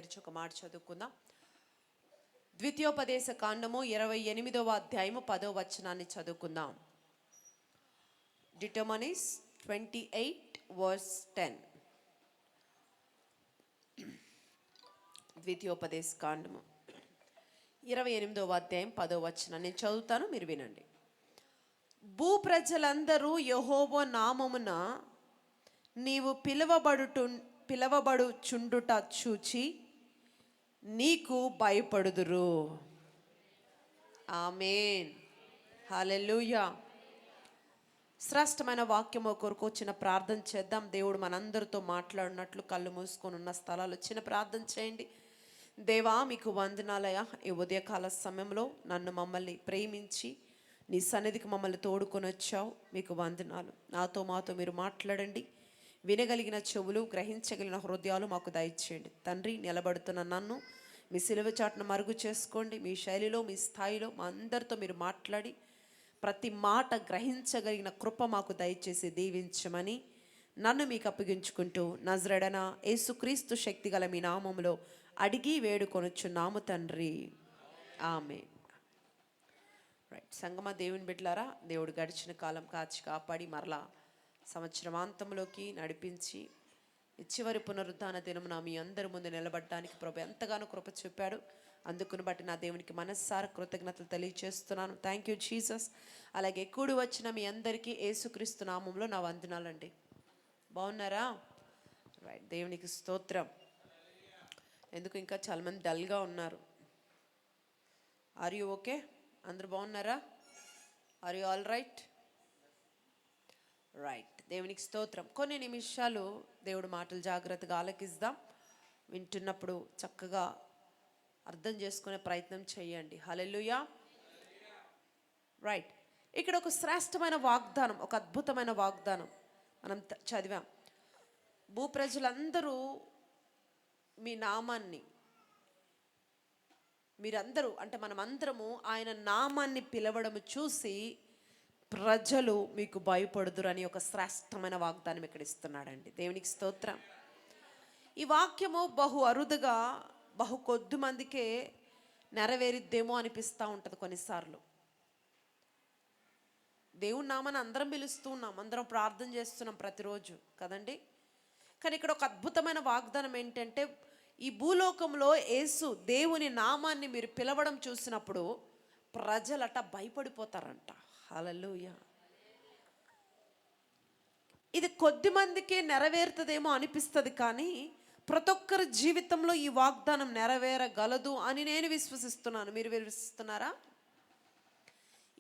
తెరిచి ఒక మాట చదువుకుందాం. ద్వితీయోపదేశ కాండము 28వ అధ్యాయము 10వ వచనాన్ని చదువుకుందాం. డిటర్మినీస్ 28:10. ద్వితీయోపదేశ కాండము 28వ అధ్యాయం 10వ వచనాన్ని నేను చదువుతాను, మీరు వినండి. భూ ప్రజలందరూ యెహోవా నామమున నీవు పిలవబడుచుండుట చూచి నీకు భయపడుదురు. ఆమేన్, హల్లెలూయా. శ్రేష్టమైన వాక్యము కొరకు చిన్న ప్రార్థన చేద్దాం. దేవుడు మనందరితో మాట్లాడినట్లు కళ్ళు మూసుకొని ఉన్న స్థలాలు చిన్న ప్రార్థన చేయండి. దేవా, మీకు వందనాలయ. ఈ ఉదయకాల సమయంలో మమ్మల్ని ప్రేమించి నీ సన్నిధికి మమ్మల్ని తోడుకొని వచ్చావు. మీకు వందనాలు. మాతో మీరు మాట్లాడండి. వినగలిగిన చెవులు, గ్రహించగలిగిన హృదయాలు మాకు దయచేయండి తండ్రి. నిలబడుతున్న నన్ను మీ సిలువ చాటును మరుగు చేసుకోండి. మీ శైలిలో, మీ స్థాయిలో మా అందరితో మీరు మాట్లాడి ప్రతి మాట గ్రహించగలిగిన కృప మాకు దయచేసి దీవించమని నన్ను మీకు అప్పగించుకుంటూ నజరేడన యేసుక్రీస్తు శక్తి గల మీ నామములో అడిగి వేడుకొనుచున్నాము తండ్రి, ఆమేన్. రైట్. సంగమ దేవుని బిడ్డలారా, దేవుడు గడిచిన కాలం కాచి కాపాడి మరలా సంవత్సరమాంతంలోకి నడిపించి చివరి పునరుద్ధాన దినమున మీ అందరి ముందు నిలబడడానికి ప్రభు ఎంతగానో కృప చెప్పాడు. అందుకుని బట్టి నా దేవునికి మనస్సారా కృతజ్ఞతలు తెలియజేస్తున్నాను. Thank you Jesus. అలాగే కూడి వచ్చిన మీ అందరికీ యేసుక్రీస్తు నామంలో నా వందనాలండి. బాగున్నారా? రైట్. దేవునికి స్తోత్రం. ఎందుకు ఇంకా చాలామంది డల్గా ఉన్నారు? Are you okay? అందరూ బాగున్నారా? Are you all right? Right. దేవునికి స్తోత్రం. కొన్ని నిమిషాలు దేవుడు మాటలు జాగ్రత్తగా ఆలకిద్దాం. వింటున్నప్పుడు చక్కగా అర్థం చేసుకునే ప్రయత్నం చేయండి. హల్లెలూయా. రైట్. ఇక్కడ ఒక శ్రేష్టమైన వాగ్దానం, ఒక అద్భుతమైన వాగ్దానం మనం చదివాం. భూప్రజలందరూ మీ నామాన్ని, మీరందరూ అంటే మనమందరము ఆయన నామాన్ని పిలవడం చూసి ప్రజలు మీకు భయపడుదురు అని ఒక శ్రేష్టమైన వాగ్దానం ఇక్కడ ఇస్తున్నాడండి. దేవునికి స్తోత్రం. ఈ వాక్యము బహు అరుదుగా, బహు కొద్ది మందికే నెరవేరిద్దేమో అనిపిస్తూ ఉంటుంది కొన్నిసార్లు. దేవుని నామాన్ని అందరం పిలుస్తూ ఉన్నాం, అందరం ప్రార్థన చేస్తున్నాం ప్రతిరోజు కదండి. కానీ ఇక్కడ ఒక అద్భుతమైన వాగ్దానం ఏంటంటే, ఈ భూలోకంలో యేసు దేవుని నామాన్ని మీరు పిలవడం చూసినప్పుడు ప్రజలట భయపడిపోతారంట. హల్లెలూయా. ఇది కొద్ది మందికే నెరవేరుతుందేమో అనిపిస్తుంది, కానీ ప్రతి ఒక్కరి జీవితంలో ఈ వాగ్దానం నెరవేరగలదు అని నేను విశ్వసిస్తున్నాను. మీరు విశ్వసిస్తున్నారా?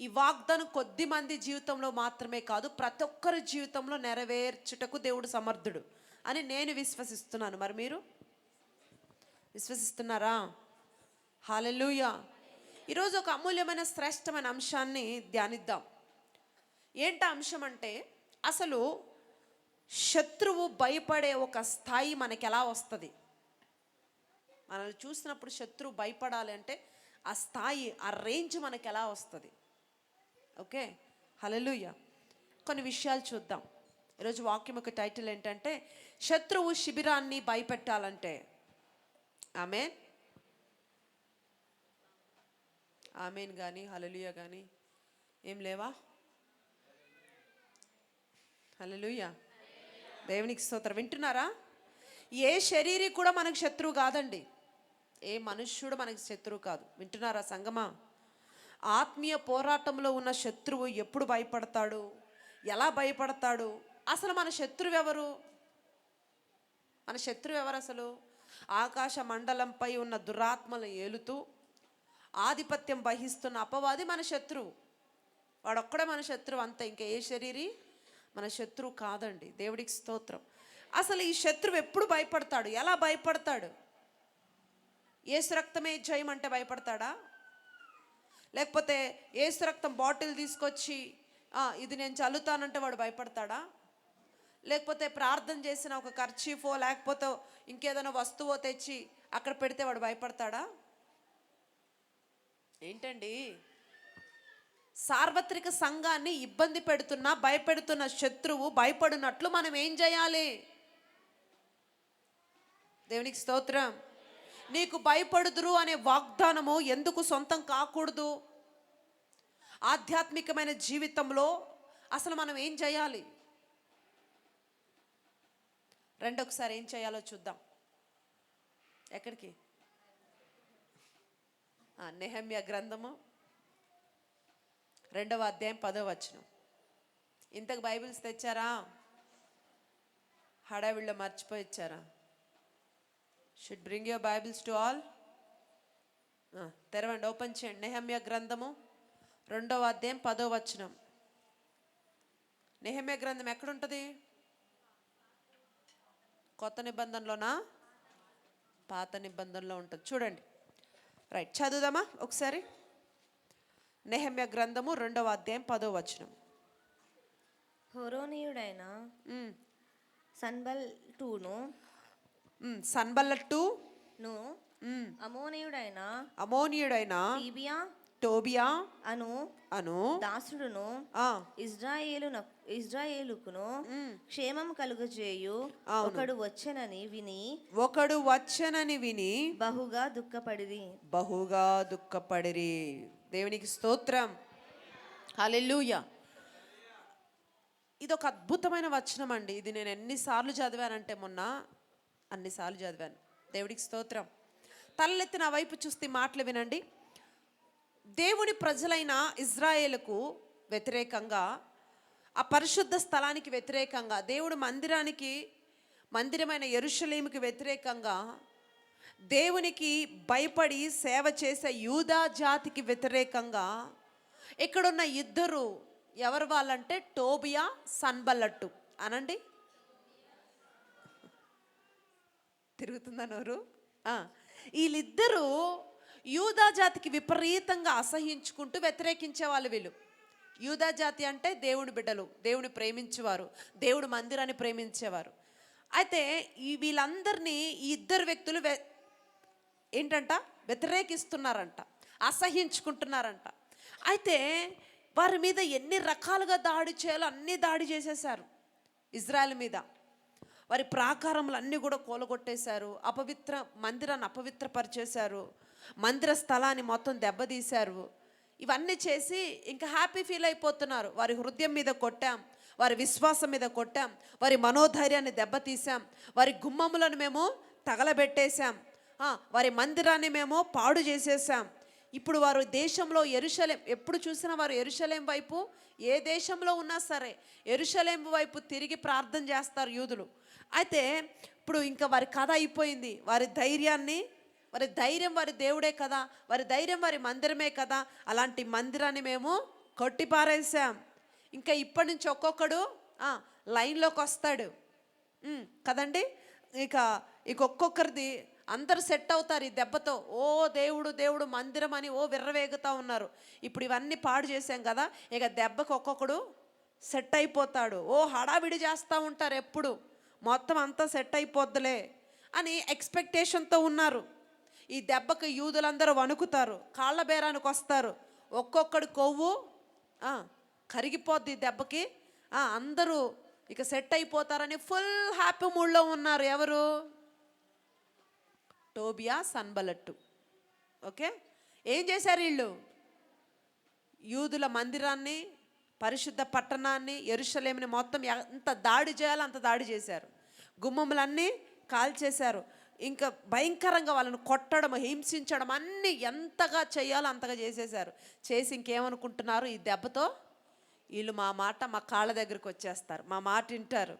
ఈ వాగ్దానం కొద్ది మంది జీవితంలో మాత్రమే కాదు, ప్రతి ఒక్కరి జీవితంలో నెరవేర్చుటకు దేవుడు సమర్థుడు అని నేను విశ్వసిస్తున్నాను. మరి మీరు విశ్వసిస్తున్నారా? హల్లెలూయా. ఈరోజు ఒక అమూల్యమైన శ్రేష్టమైన అంశాన్ని ధ్యానిద్దాం. ఏంటి అంశం అంటే, అసలు శత్రువు భయపడే ఒక స్థాయి మనకి ఎలా వస్తుంది? మనల్ని చూసినప్పుడు శత్రువు భయపడాలి అంటే ఆ స్థాయి, ఆ రేంజ్ మనకి ఎలా వస్తుంది? ఓకే, హల్లెలూయా. కొన్ని విషయాలు చూద్దాం. ఈరోజు వాక్యం యొక్క టైటిల్ ఏంటంటే, శత్రువు శిబిరాన్ని భయపెట్టాలంటే. ఆమేన్, ఆమేన్ కానీ హల్లెలూయా కానీ ఏం లేవా? హల్లెలూయా. దేవునికి స్తోత్రం. వింటున్నారా? ఏ శరీరీ కూడా మనకు శత్రువు కాదండి. ఏ మనుష్యుడు మనకి శత్రువు కాదు. వింటున్నారా సంగమా? ఆత్మీయ పోరాటంలో ఉన్న శత్రువు ఎప్పుడు భయపడతాడు, ఎలా భయపడతాడు? అసలు మన శత్రువు ఎవరు? మన శత్రువు ఎవరు అసలు? ఆకాశ మండలంపై ఉన్న దురాత్మలు ఏలుతూ ఆధిపత్యం వహిస్తున్న అపవాది మన శత్రువు. వాడొక్కడే మన శత్రువు, అంతే. ఇంకా ఏ శరీరీ మన శత్రువు కాదండి. దేవుడికి స్తోత్రం. అసలు ఈ శత్రువు ఎప్పుడు భయపడతాడు, ఎలా భయపడతాడు? యేసు రక్తమే జయం అంటే భయపడతాడా? లేకపోతే యేసు రక్తం బాటిల్ తీసుకొచ్చి ఇది నేను చల్లుతానంటే వాడు భయపడతాడా? లేకపోతే ప్రార్థన చేసిన ఒక కర్చీఫో లేకపోతే ఇంకేదైనా వస్తువో తెచ్చి అక్కడ పెడితే వాడు భయపడతాడా? ఏంటండి? సార్వత్రిక సంఘాన్ని ఇబ్బంది పెడుతున్న, భయపెడుతున్న శత్రువు భయపడినట్లు మనం ఏం చేయాలి? దేవునికి స్తోత్రం. నీకు భయపడుదురు అనే వాగ్దానము ఎందుకు సొంతం కాకూడదు? ఆధ్యాత్మికమైన జీవితంలో అసలు మనం ఏం చేయాలి? రెండొకసారి ఏం చేయాలో చూద్దాం. ఎక్కడికి? నెహెమ్యా గ్రంథము 2వ అధ్యాయం 10వ వచనం. ఇంతకు బైబిల్స్ తెచ్చారా? హడావిడిలో మర్చిపోయి ఇచ్చారా? Should bring your Bibles to all. తెరవండి, ఓపెన్ చేయండి. నెహెమ్యా గ్రంథము 2వ అధ్యాయం 10వ వచనం. నెహెమ్యా గ్రంథం ఎక్కడుంటుంది? కొత్త నిబంధనలోనా, పాత నిబంధనలో ఉంటుంది? చూడండి. రైట్, చదువుదామా ఒకసారి. నెహెమ్యా గ్రంథము 2వ అధ్యాయం 10వ వచనం. హోరోనీయుడైన సన్బల్లటును అమోనీయుడైన టోబియా అను దాసుడును ఇజ్రాయేలుకును క్షేమం కలుగజేయు ఒకడు వచ్చెనని విని బహుగా దుఃఖపడిరి. దేవునికి స్తోత్రం, హల్లెలూయా. ఇది ఒక అద్భుతమైన వచనం అండి. ఇది నేను ఎన్నిసార్లు చదివానంటే మొన్న అన్నిసార్లు చదివాను. దేవుడికి స్తోత్రం. తలెత్తి నా వైపు చూస్తే మాటలు వినండి. దేవుని ప్రజలైన ఇజ్రాయేలుకు వ్యతిరేకంగా, ఆ పరిశుద్ధ స్థలానికి వ్యతిరేకంగా, దేవుడు మందిరమైన యెరూషలేముకి వ్యతిరేకంగా, దేవునికి భయపడి సేవ చేసే యూదా జాతికి వ్యతిరేకంగా ఇక్కడున్న ఇద్దరు ఎవరు వాళ్ళంటే టోబియా, సన్బల్లట్టు. అనండి, తిరుగుతుందా నోరు? వీళ్ళిద్దరూ యూదా జాతికి విపరీతంగా అసహించుకుంటూ వ్యతిరేకించే వాళ్ళు వీళ్ళు. యూదా జాతి అంటే దేవుని బిడ్డలు, దేవుని ప్రేమించేవారు, దేవుడు మందిరాన్ని ప్రేమించేవారు. అయితే వీళ్ళందరినీ ఈ ఇద్దరు వ్యక్తులు ఏంటంట వ్యతిరేకిస్తున్నారంట, అసహించుకుంటున్నారంట. అయితే వారి మీద ఎన్ని రకాలుగా దాడి చేయాలో అన్నీ దాడి చేసేశారు ఇజ్రాయెల్ మీద. వారి ప్రాకారములు అన్నీ కూడా కూలగొట్టేశారు, మందిరాన్ని అపవిత్రపరిచేశారు, మందిర స్థలాన్ని మొత్తం దెబ్బతీశారు. ఇవన్నీ చేసి ఇంకా హ్యాపీ ఫీల్ అయిపోతున్నారు. వారి హృదయం మీద కొట్టాం, వారి విశ్వాసం మీద కొట్టాం, వారి మనోధైర్యాన్ని దెబ్బతీసాం, వారి గుమ్మములను మేము తగలబెట్టేశాం, వారి మందిరాన్ని మేము పాడు చేసేసాం. ఇప్పుడు వారు దేశంలో యెరూషలేం, ఎప్పుడు చూసినా వారు యెరూషలేం వైపు, ఏ దేశంలో ఉన్నా సరే యెరూషలేం వైపు తిరిగి ప్రార్థన చేస్తారు యూదులు. అయితే ఇప్పుడు ఇంకా వారి కథ అయిపోయింది. వారి ధైర్యం వారి దేవుడే కదా, వారి ధైర్యం వారి మందిరమే కదా. అలాంటి మందిరాన్ని మేము కొట్టిపారేసాం. ఇంకా ఇప్పటి నుంచి ఒక్కొక్కడు లైన్లోకి వస్తాడు కదండి. ఇక ఒక్కొక్కరిది అందరు సెట్ అవుతారు ఈ దెబ్బతో. ఓ దేవుడు మందిరం అని విర్రవేగుతూ ఉన్నారు. ఇప్పుడు ఇవన్నీ పాడు చేసాం కదా, ఇక దెబ్బకు ఒక్కొక్కడు సెట్ అయిపోతాడు. హడావిడి చేస్తూ ఉంటారు, ఎప్పుడు మొత్తం అంతా సెట్ అయిపోద్దులే అని ఎక్స్పెక్టేషన్తో ఉన్నారు. ఈ దెబ్బకు యూదులందరూ వణుకుతారు, కాళ్ళ బేరానికి వస్తారు. ఒక్కొక్కడు కొవ్వు కరిగిపోద్ది దెబ్బకి. అందరూ ఇక సెట్ అయిపోతారని ఫుల్ హ్యాపీ మూడ్లో ఉన్నారు. ఎవరు? టోబియా, సన్బల్లట్టు. ఓకే, ఏం చేశారు వీళ్ళు? యూదుల మందిరాన్ని, పరిశుద్ధ పట్టణాన్ని, యెరూషలేముని మొత్తం ఎంత దాడి చేయాలో అంత దాడి చేశారు. గుమ్మములన్నీ కాల్చేశారు. ఇంకా భయంకరంగా వాళ్ళని కొట్టడం, హింసించడం అన్నీ ఎంతగా చేయాలో అంతగా చేసేశారు. చేసి ఇంకేమనుకుంటున్నారు, ఈ దెబ్బతో వీళ్ళు మా కాళ్ళ దగ్గరికి వచ్చేస్తారు, మా మాట వింటారు.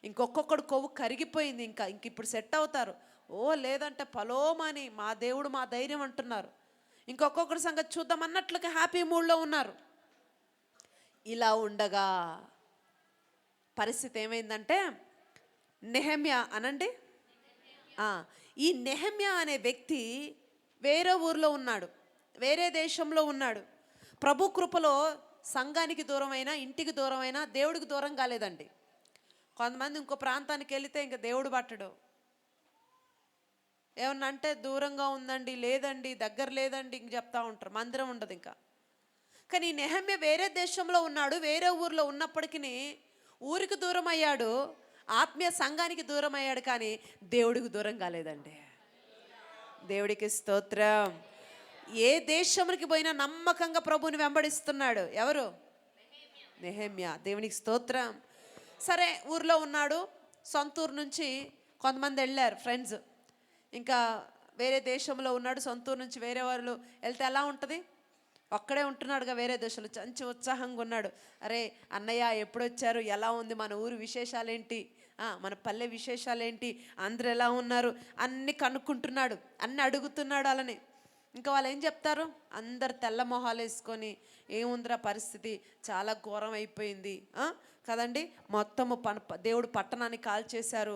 ఇంకొక్కొక్కడు కొవ్వు కరిగిపోయింది, ఇంక ఇప్పుడు సెట్ అవుతారు. లేదంటే పలోమని మా దేవుడు మా ధైర్యం అంటున్నారు. ఇంకొక్కొక్కడి సంగతి చూద్దాం అన్నట్లుగా హ్యాపీ మూడ్లో ఉన్నారు. ఇలా ఉండగా పరిస్థితి ఏమైందంటే, నెహెమ్యా అనండి, ఈ నెహెమ్యా అనే వ్యక్తి వేరే ఊర్లో ఉన్నాడు, వేరే దేశంలో ఉన్నాడు. ప్రభు కృపలో సంఘానికి దూరమైనా, ఇంటికి దూరమైనా దేవుడికి దూరం కాలేదండి. కొంతమంది ఇంకో ప్రాంతానికి వెళితే ఇంకా దేవుడు పట్టడు. ఏమన్నా అంటే దూరంగా ఉందండి, లేదండి, దగ్గర లేదండి ఇంక చెప్తా ఉంటారు, మందిరం ఉండదు ఇంకా. కానీ నెహెమ్యా వేరే దేశంలో ఉన్నాడు, వేరే ఊర్లో ఉన్నప్పటికీ ఊరికి దూరం అయ్యాడు, ఆత్మీయ సంఘానికి దూరం అయ్యాడు, కానీ దేవుడికి దూరం కాలేదండి. దేవుడికి స్తోత్రం. ఏ దేశమునికి పోయినా నమ్మకంగా ప్రభువుని వెంబడిస్తున్నాడు. ఎవరు? నెహెమ్యా. దేవునికి స్తోత్రం. సరే, ఊర్లో ఉన్నాడు. సొంత ఊరు నుంచి కొంతమంది వెళ్ళారు ఫ్రెండ్స్. ఇంకా వేరే దేశంలో ఉన్నాడు. సొంత ఊరు నుంచి వేరే వాళ్ళు వెళ్తే ఎలా ఉంటుంది? ఒక్కడే ఉంటున్నాడుగా వేరే దేశంలో. మంచి ఉత్సాహంగా ఉన్నాడు. అరే అన్నయ్య ఎప్పుడు వచ్చారు, ఎలా ఉంది మన ఊరు విశేషాలేంటి, మన పల్లె విశేషాలేంటి, అందరు ఎలా ఉన్నారు అన్నీ కనుక్కుంటున్నాడు, అన్నీ అడుగుతున్నాడు. అలానే ఇంకా వాళ్ళు ఏం చెప్తారు? అందరు తెల్ల మొహాలు వేసుకొని, ఏముందిరా పరిస్థితి చాలా ఘోరం అయిపోయింది కదండి, మొత్తము దేవుడు పట్టణాన్ని కాల్చేశారు,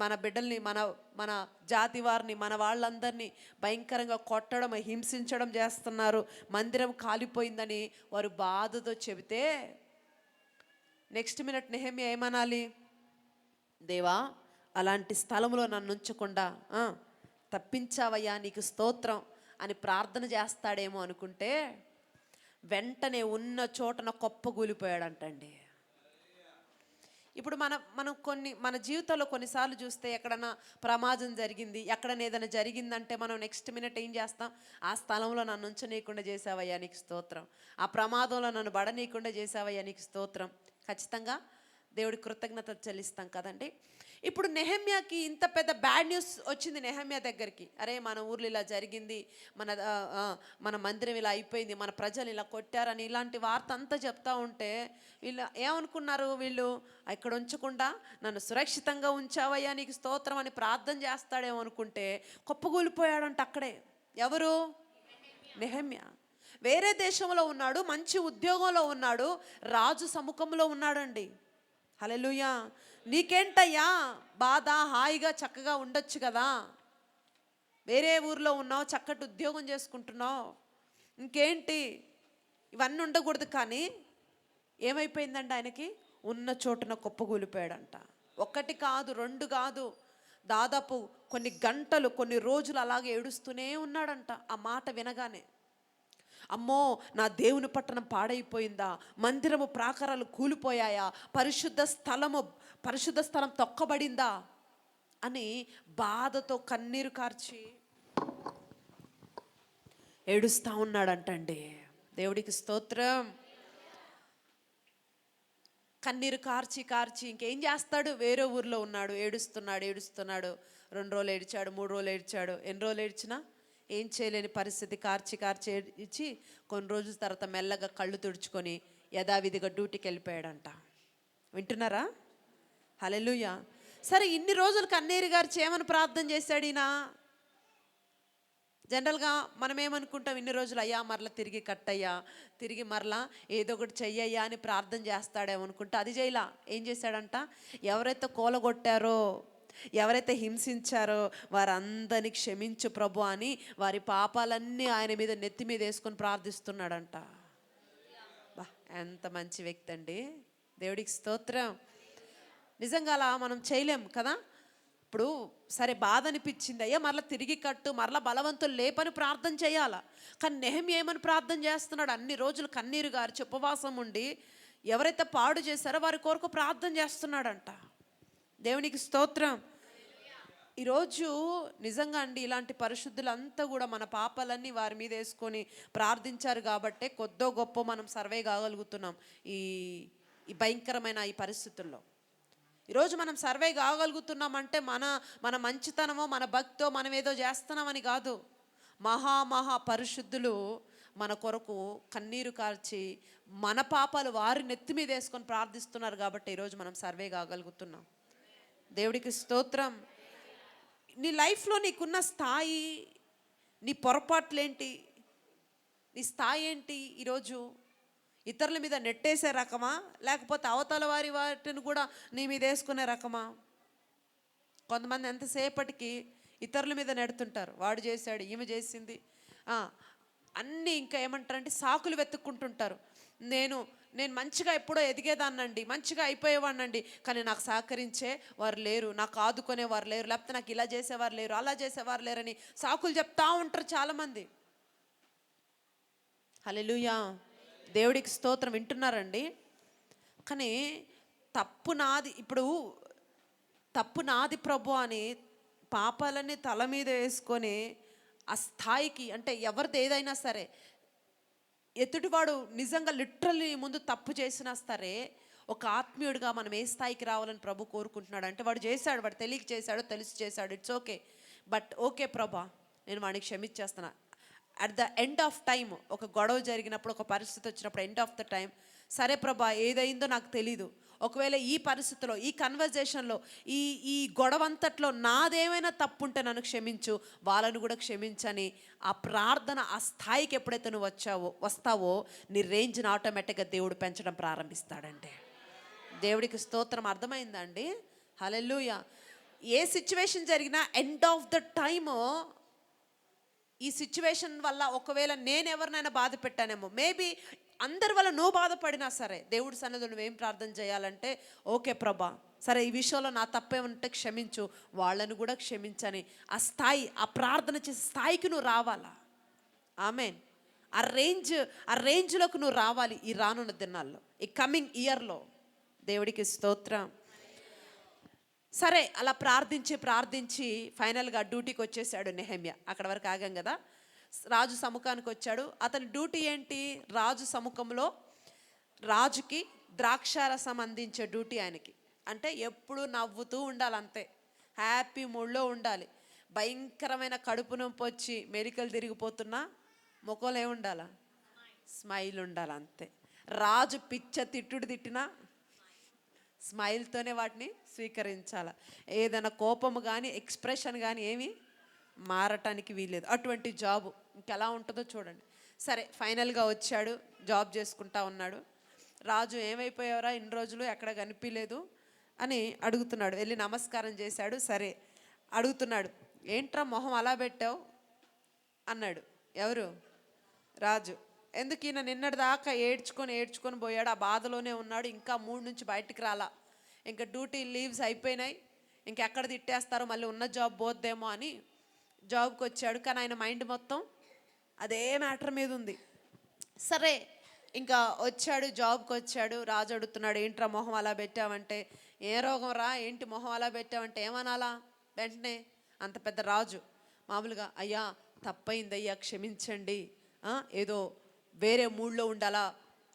మన బిడ్డల్ని మన మన జాతి వారిని మన వాళ్ళందరినీ భయంకరంగా కొట్టడం హింసించడం చేస్తున్నారు, మందిరం కాలిపోయిందని వారు బాధతో చెబితే నెక్స్ట్ మినిట్ నెహెమ్యా ఏమనాలి? దేవా అలాంటి స్థలంలో నన్ను ఉంచకుండా తప్పించావయ్యా, నీకు స్తోత్రం అని ప్రార్థన చేస్తాడేమో అనుకుంటే వెంటనే ఉన్న చోటన కొప్పగూలిపోయాడంటండి. ఇప్పుడు మనం మన జీవితంలో కొన్నిసార్లు చూస్తే ఎక్కడన్నా ప్రమాదం జరిగింది, ఎక్కడన్నా ఏదైనా జరిగిందంటే మనం నెక్స్ట్ మినిట్ ఏం చేస్తాం? ఆ స్థలంలో నన్ను ఉంచనీయకుండా చేసావయ్యా నీకు స్తోత్రం, ఆ ప్రమాదంలో నన్ను బడనీయకుండా చేసావయ్యా నీకు స్తోత్రం. ఖచ్చితంగా దేవుడి కృతజ్ఞతలు చెల్లిస్తాం కదండి. ఇప్పుడు నెహెమ్యాకి ఇంత పెద్ద బ్యాడ్ న్యూస్ వచ్చింది నెహెమ్యా దగ్గరికి. అరే మన ఊర్లో ఇలా జరిగింది, మన మందిరం ఇలా అయిపోయింది, మన ప్రజలు ఇలా కొట్టారని ఇలాంటి వార్త అంతా చెప్తా ఉంటే వీళ్ళు ఏమనుకున్నారు? వీళ్ళు ఇక్కడ ఉంచకుండా నన్ను సురక్షితంగా ఉంచావయ్యా నీకు స్తోత్రం అని ప్రార్థన చేస్తాడేమో అనుకుంటే కుప్పగూలిపోయాడంట అక్కడే. ఎవరు? నెహెమ్యా. వేరే దేశంలో ఉన్నాడు, మంచి ఉద్యోగంలో ఉన్నాడు, రాజు సముఖంలో ఉన్నాడండి. హల్లెలూయా. నీకేంటయ్యా బాధ? హాయిగా చక్కగా ఉండొచ్చు కదా, వేరే ఊర్లో ఉన్నావు, చక్కటి ఉద్యోగం చేసుకుంటున్నావు, ఇంకేంటి, ఇవన్నీ ఉండకూడదు. కానీ ఏమైపోయిందండి ఆయనకి? ఉన్న చోటున కుప్పగూలిపోయాడంట. ఒకటి కాదు, రెండు కాదు, దాదాపు కొన్ని గంటలు కొన్ని రోజులు అలాగే ఏడుస్తూనే ఉన్నాడంట. ఆ మాట వినగానే అమ్మో నా దేవుని పట్టణం పాడైపోయిందా, మందిరము ప్రాకారాలు కూలిపోయాయా, పరిశుద్ధ స్థలం తొక్కబడిందా అని బాధతో కన్నీరు కార్చి ఏడుస్తూ ఉన్నాడంటండి. దేవుడికి స్తోత్రం. కన్నీరు కార్చి ఇంకేం చేస్తాడు? వేరే ఊర్లో ఉన్నాడు, ఏడుస్తున్నాడు. 2 రోజులు ఏడ్చాడు, 3 రోజులు ఏడ్చాడు. ఎన్ని రోజులు ఏడ్చినా ఏం చేయలేని పరిస్థితి. కార్చి ఇచ్చి కొన్ని రోజుల తర్వాత మెల్లగా కళ్ళు తుడుచుకొని యథావిధిగా డ్యూటీకి వెళ్ళిపోయాడంట. వింటున్నారా? హల్లెలూయా. సరే, ఇన్ని రోజులు కన్నీరు గారు ఏమని ప్రార్థన చేశాడు ఈయన? జనరల్గా మనం ఏమనుకుంటాం? ఇన్ని రోజులు అయ్యా మరలా తిరిగి కట్టయ్యా, తిరిగి మరలా ఏదో ఒకటి చెయ్యయ్యా అని ప్రార్థన చేస్తాడేమనుకుంటా. అది చేయలా. ఏం చేశాడంట? ఎవరైతే కూలగొట్టారో, ఎవరైతే హింసించారో వారందరినీ క్షమించు ప్రభు అని వారి పాపాలన్నీ ఆయన మీద నెత్తి మీద వేసుకొని ప్రార్థిస్తున్నాడంట. బా, ఎంత మంచి వ్యక్తి అండి. దేవుడికి స్తోత్రం. నిజంగా అలా మనం చేయలేం కదా. ఇప్పుడు సరే బాధ అనిపించింది, అయ్యా మరలా తిరిగి కట్టు, మరలా బలవంతులు లేపని ప్రార్థన చేయాలా. కానీ నెహెమ్యా ఏమని ప్రార్థన చేస్తున్నాడు? అన్ని రోజులు కన్నీరు గార్చి ఉపవాసం ఉండి ఎవరైతే పాడు చేశారో వారి కొరకు ప్రార్థన చేస్తున్నాడంట. దేవునికి స్తోత్రం. ఈరోజు నిజంగా అండి ఇలాంటి పరిశుద్ధులంతా కూడా మన పాపాలన్నీ వారి మీద వేసుకొని ప్రార్థించారు కాబట్టే కొద్దో గొప్ప మనం సర్వే కాగలుగుతున్నాం ఈ భయంకరమైన ఈ పరిస్థితుల్లో. ఈరోజు మనం సర్వే కాగలుగుతున్నామంటే మన మంచితనమో మన భక్తో మనం ఏదో చేస్తున్నామని కాదు. మహా పరిశుద్ధులు మన కొరకు కన్నీరు కార్చి మన పాపాలు వారి నెత్తి మీద వేసుకొని ప్రార్థిస్తున్నారు కాబట్టి ఈరోజు మనం సర్వే కాగలుగుతున్నాం. దేవుడికి స్తోత్రం. నీ లైఫ్లో నీకున్న స్థాయి, నీ పొరపాట్లేంటి, నీ స్థాయి ఏంటి? ఈరోజు ఇతరుల మీద నెట్టేసే రకమా, లేకపోతే అవతల వాటిని కూడా నీ మీద వేసుకునే రకమా? కొంతమంది ఎంతసేపటికి ఇతరుల మీద నెడుతుంటారు. వాడు చేశాడు, ఈమె చేసింది, అన్నీ ఇంకా ఏమంటారంటే సాకులు వెతుక్కుంటుంటారు. నేను మంచిగా ఎప్పుడో ఎదిగేదాన్నండి, మంచిగా అయిపోయేవాడినండి, కానీ నాకు సహకరించే వారు లేరు, నాకు ఆదుకునేవారు లేరు, లేకపోతే నాకు ఇలా చేసేవారు లేరు, అలా చేసేవారు లేరని సాకులు చెప్తా ఉంటారు చాలామంది. హల్లెలూయా. దేవుడికి స్తోత్రం. వింటున్నారండి? కానీ తప్పు నాది ప్రభు అని పాపాలన్నీ తల మీద వేసుకొని ఆ స్థాయికి, అంటే ఎవరిది ఏదైనా సరే, ఎదుటివాడు నిజంగా లిటరల్లీ ముందు తప్పు చేసినా సరే ఒక ఆత్మీయుడిగా మనం ఏ స్థాయికి రావాలని ప్రభు కోరుకుంటున్నాడు అంటే, వాడు చేశాడు, వాడు తెలియక చేశాడు, తెలిసి చేశాడు, it's okay, but okay Prabha నేను వాడిని క్షమించేస్తున్నా. At the end of time, ఒక గొడవ జరిగినప్పుడు, ఒక పరిస్థితి వచ్చినప్పుడు, ఎండ్ ఆఫ్ ద టైం, సరే ప్రభా ఏదైందో నాకు తెలీదు, ఒకవేళ ఈ పరిస్థితిలో, ఈ కన్వర్జేషన్లో, ఈ ఈ గొడవ అంతట్లో నాదేమైనా తప్పు ఉంటే నన్ను క్షమించు, వాళ్ళను కూడా క్షమించని ఆ ప్రార్థన, ఆ స్థాయికి ఎప్పుడైతే నువ్వు వస్తావో నీ రేంజ్ని ఆటోమేటిక్గా దేవుడు పెంచడం ప్రారంభిస్తాడండి. దేవుడికి స్తోత్రం. అర్థమైందా అండి? హల్లెలూయా. ఏ సిచ్యువేషన్ జరిగినా ఎండ్ ఆఫ్ ద టైము, ఈ సిచ్యువేషన్ వల్ల ఒకవేళ నేను ఎవరినైనా బాధ పెట్టానేమో, మేబీ అందరి వల్ల నువ్వు బాధపడినా సరే, దేవుడి సన్నిధిలో నువ్వేం ప్రార్థన చేయాలంటే, ఓకే ప్రభా సరే ఈ విషయంలో నా తప్పేమంటే క్షమించు, వాళ్ళను కూడా క్షమించని ఆ స్థాయి, ఆ ప్రార్థన చేసే స్థాయికి నువ్వు రావాలా. ఆమేన్. ఆ రేంజ్లోకి నువ్వు రావాలి ఈ రానున్న దినాల్లో, ఈ కమింగ్ ఇయర్లో. దేవుడికి స్తోత్రం. సరే అలా ప్రార్థించి ఫైనల్గా డ్యూటీకి వచ్చేసాడు నెహెమ్యా. అక్కడ వరకు ఆగాం కదా. రాజు సముఖానికి వచ్చాడు. అతని డ్యూటీ ఏంటి? రాజు సముఖంలో రాజుకి ద్రాక్షారసం అందించే డ్యూటీ ఆయనకి. అంటే ఎప్పుడు నవ్వుతూ ఉండాలి, అంతే, హ్యాపీ మూడ్లో ఉండాలి. భయంకరమైన కడుపు నొప్పి వచ్చి మెలికలు తిరిగిపోతున్నా ముఖంలో ఏముండాలా? స్మైల్ ఉండాలి, అంతే. రాజు పిచ్చ తిట్టుడు తిట్టినా స్మైల్తోనే వాటిని స్వీకరించాలి. ఏదైనా కోపము కానీ ఎక్స్ప్రెషన్ కానీ ఏమీ మారటానికి వీల్లేదు. అటువంటి జాబు ఇంకెలా ఉంటుందో చూడండి. సరే ఫైనల్గా వచ్చాడు, జాబ్ చేసుకుంటా ఉన్నాడు. రాజు ఏమైపోయావరా ఇన్ని రోజులు, ఎక్కడ కనిపించలేదు అని అడుగుతున్నాడు. వెళ్ళి నమస్కారం చేశాడు. సరే అడుగుతున్నాడు, ఏంట్రా మొహం అలా పెట్టావు అన్నాడు. ఎవరు? రాజు. ఎందుకు? ఈయన నిన్నటి దాకా ఏడ్చుకొని పోయాడు, ఆ బాధలోనే ఉన్నాడు, ఇంకా మూడు నుంచి బయటికి రాలా, ఇంకా డ్యూటీ లీవ్స్ అయిపోయినాయి, ఇంకెక్కడ తిట్టేస్తారో, మళ్ళీ ఉన్న జాబ్ పోద్దేమో అని జాబ్కి వచ్చాడు. కానీ ఆయన మైండ్ మొత్తం అదే మ్యాటర్ మీద ఉంది. సరే ఇంకా వచ్చాడు, జాబ్కి వచ్చాడు. రాజు అడుగుతున్నాడు, ఏంట్రా మొహం అలా పెట్టావంటే, ఏ రోగం రా, ఏంటి మొహం అలా పెట్టావంటే ఏమనాలా? వెంటనే అంత పెద్ద రాజు మామూలుగా, అయ్యా తప్పైందయ్యా క్షమించండి, ఏదో వేరే మూడ్లో ఉండాలా,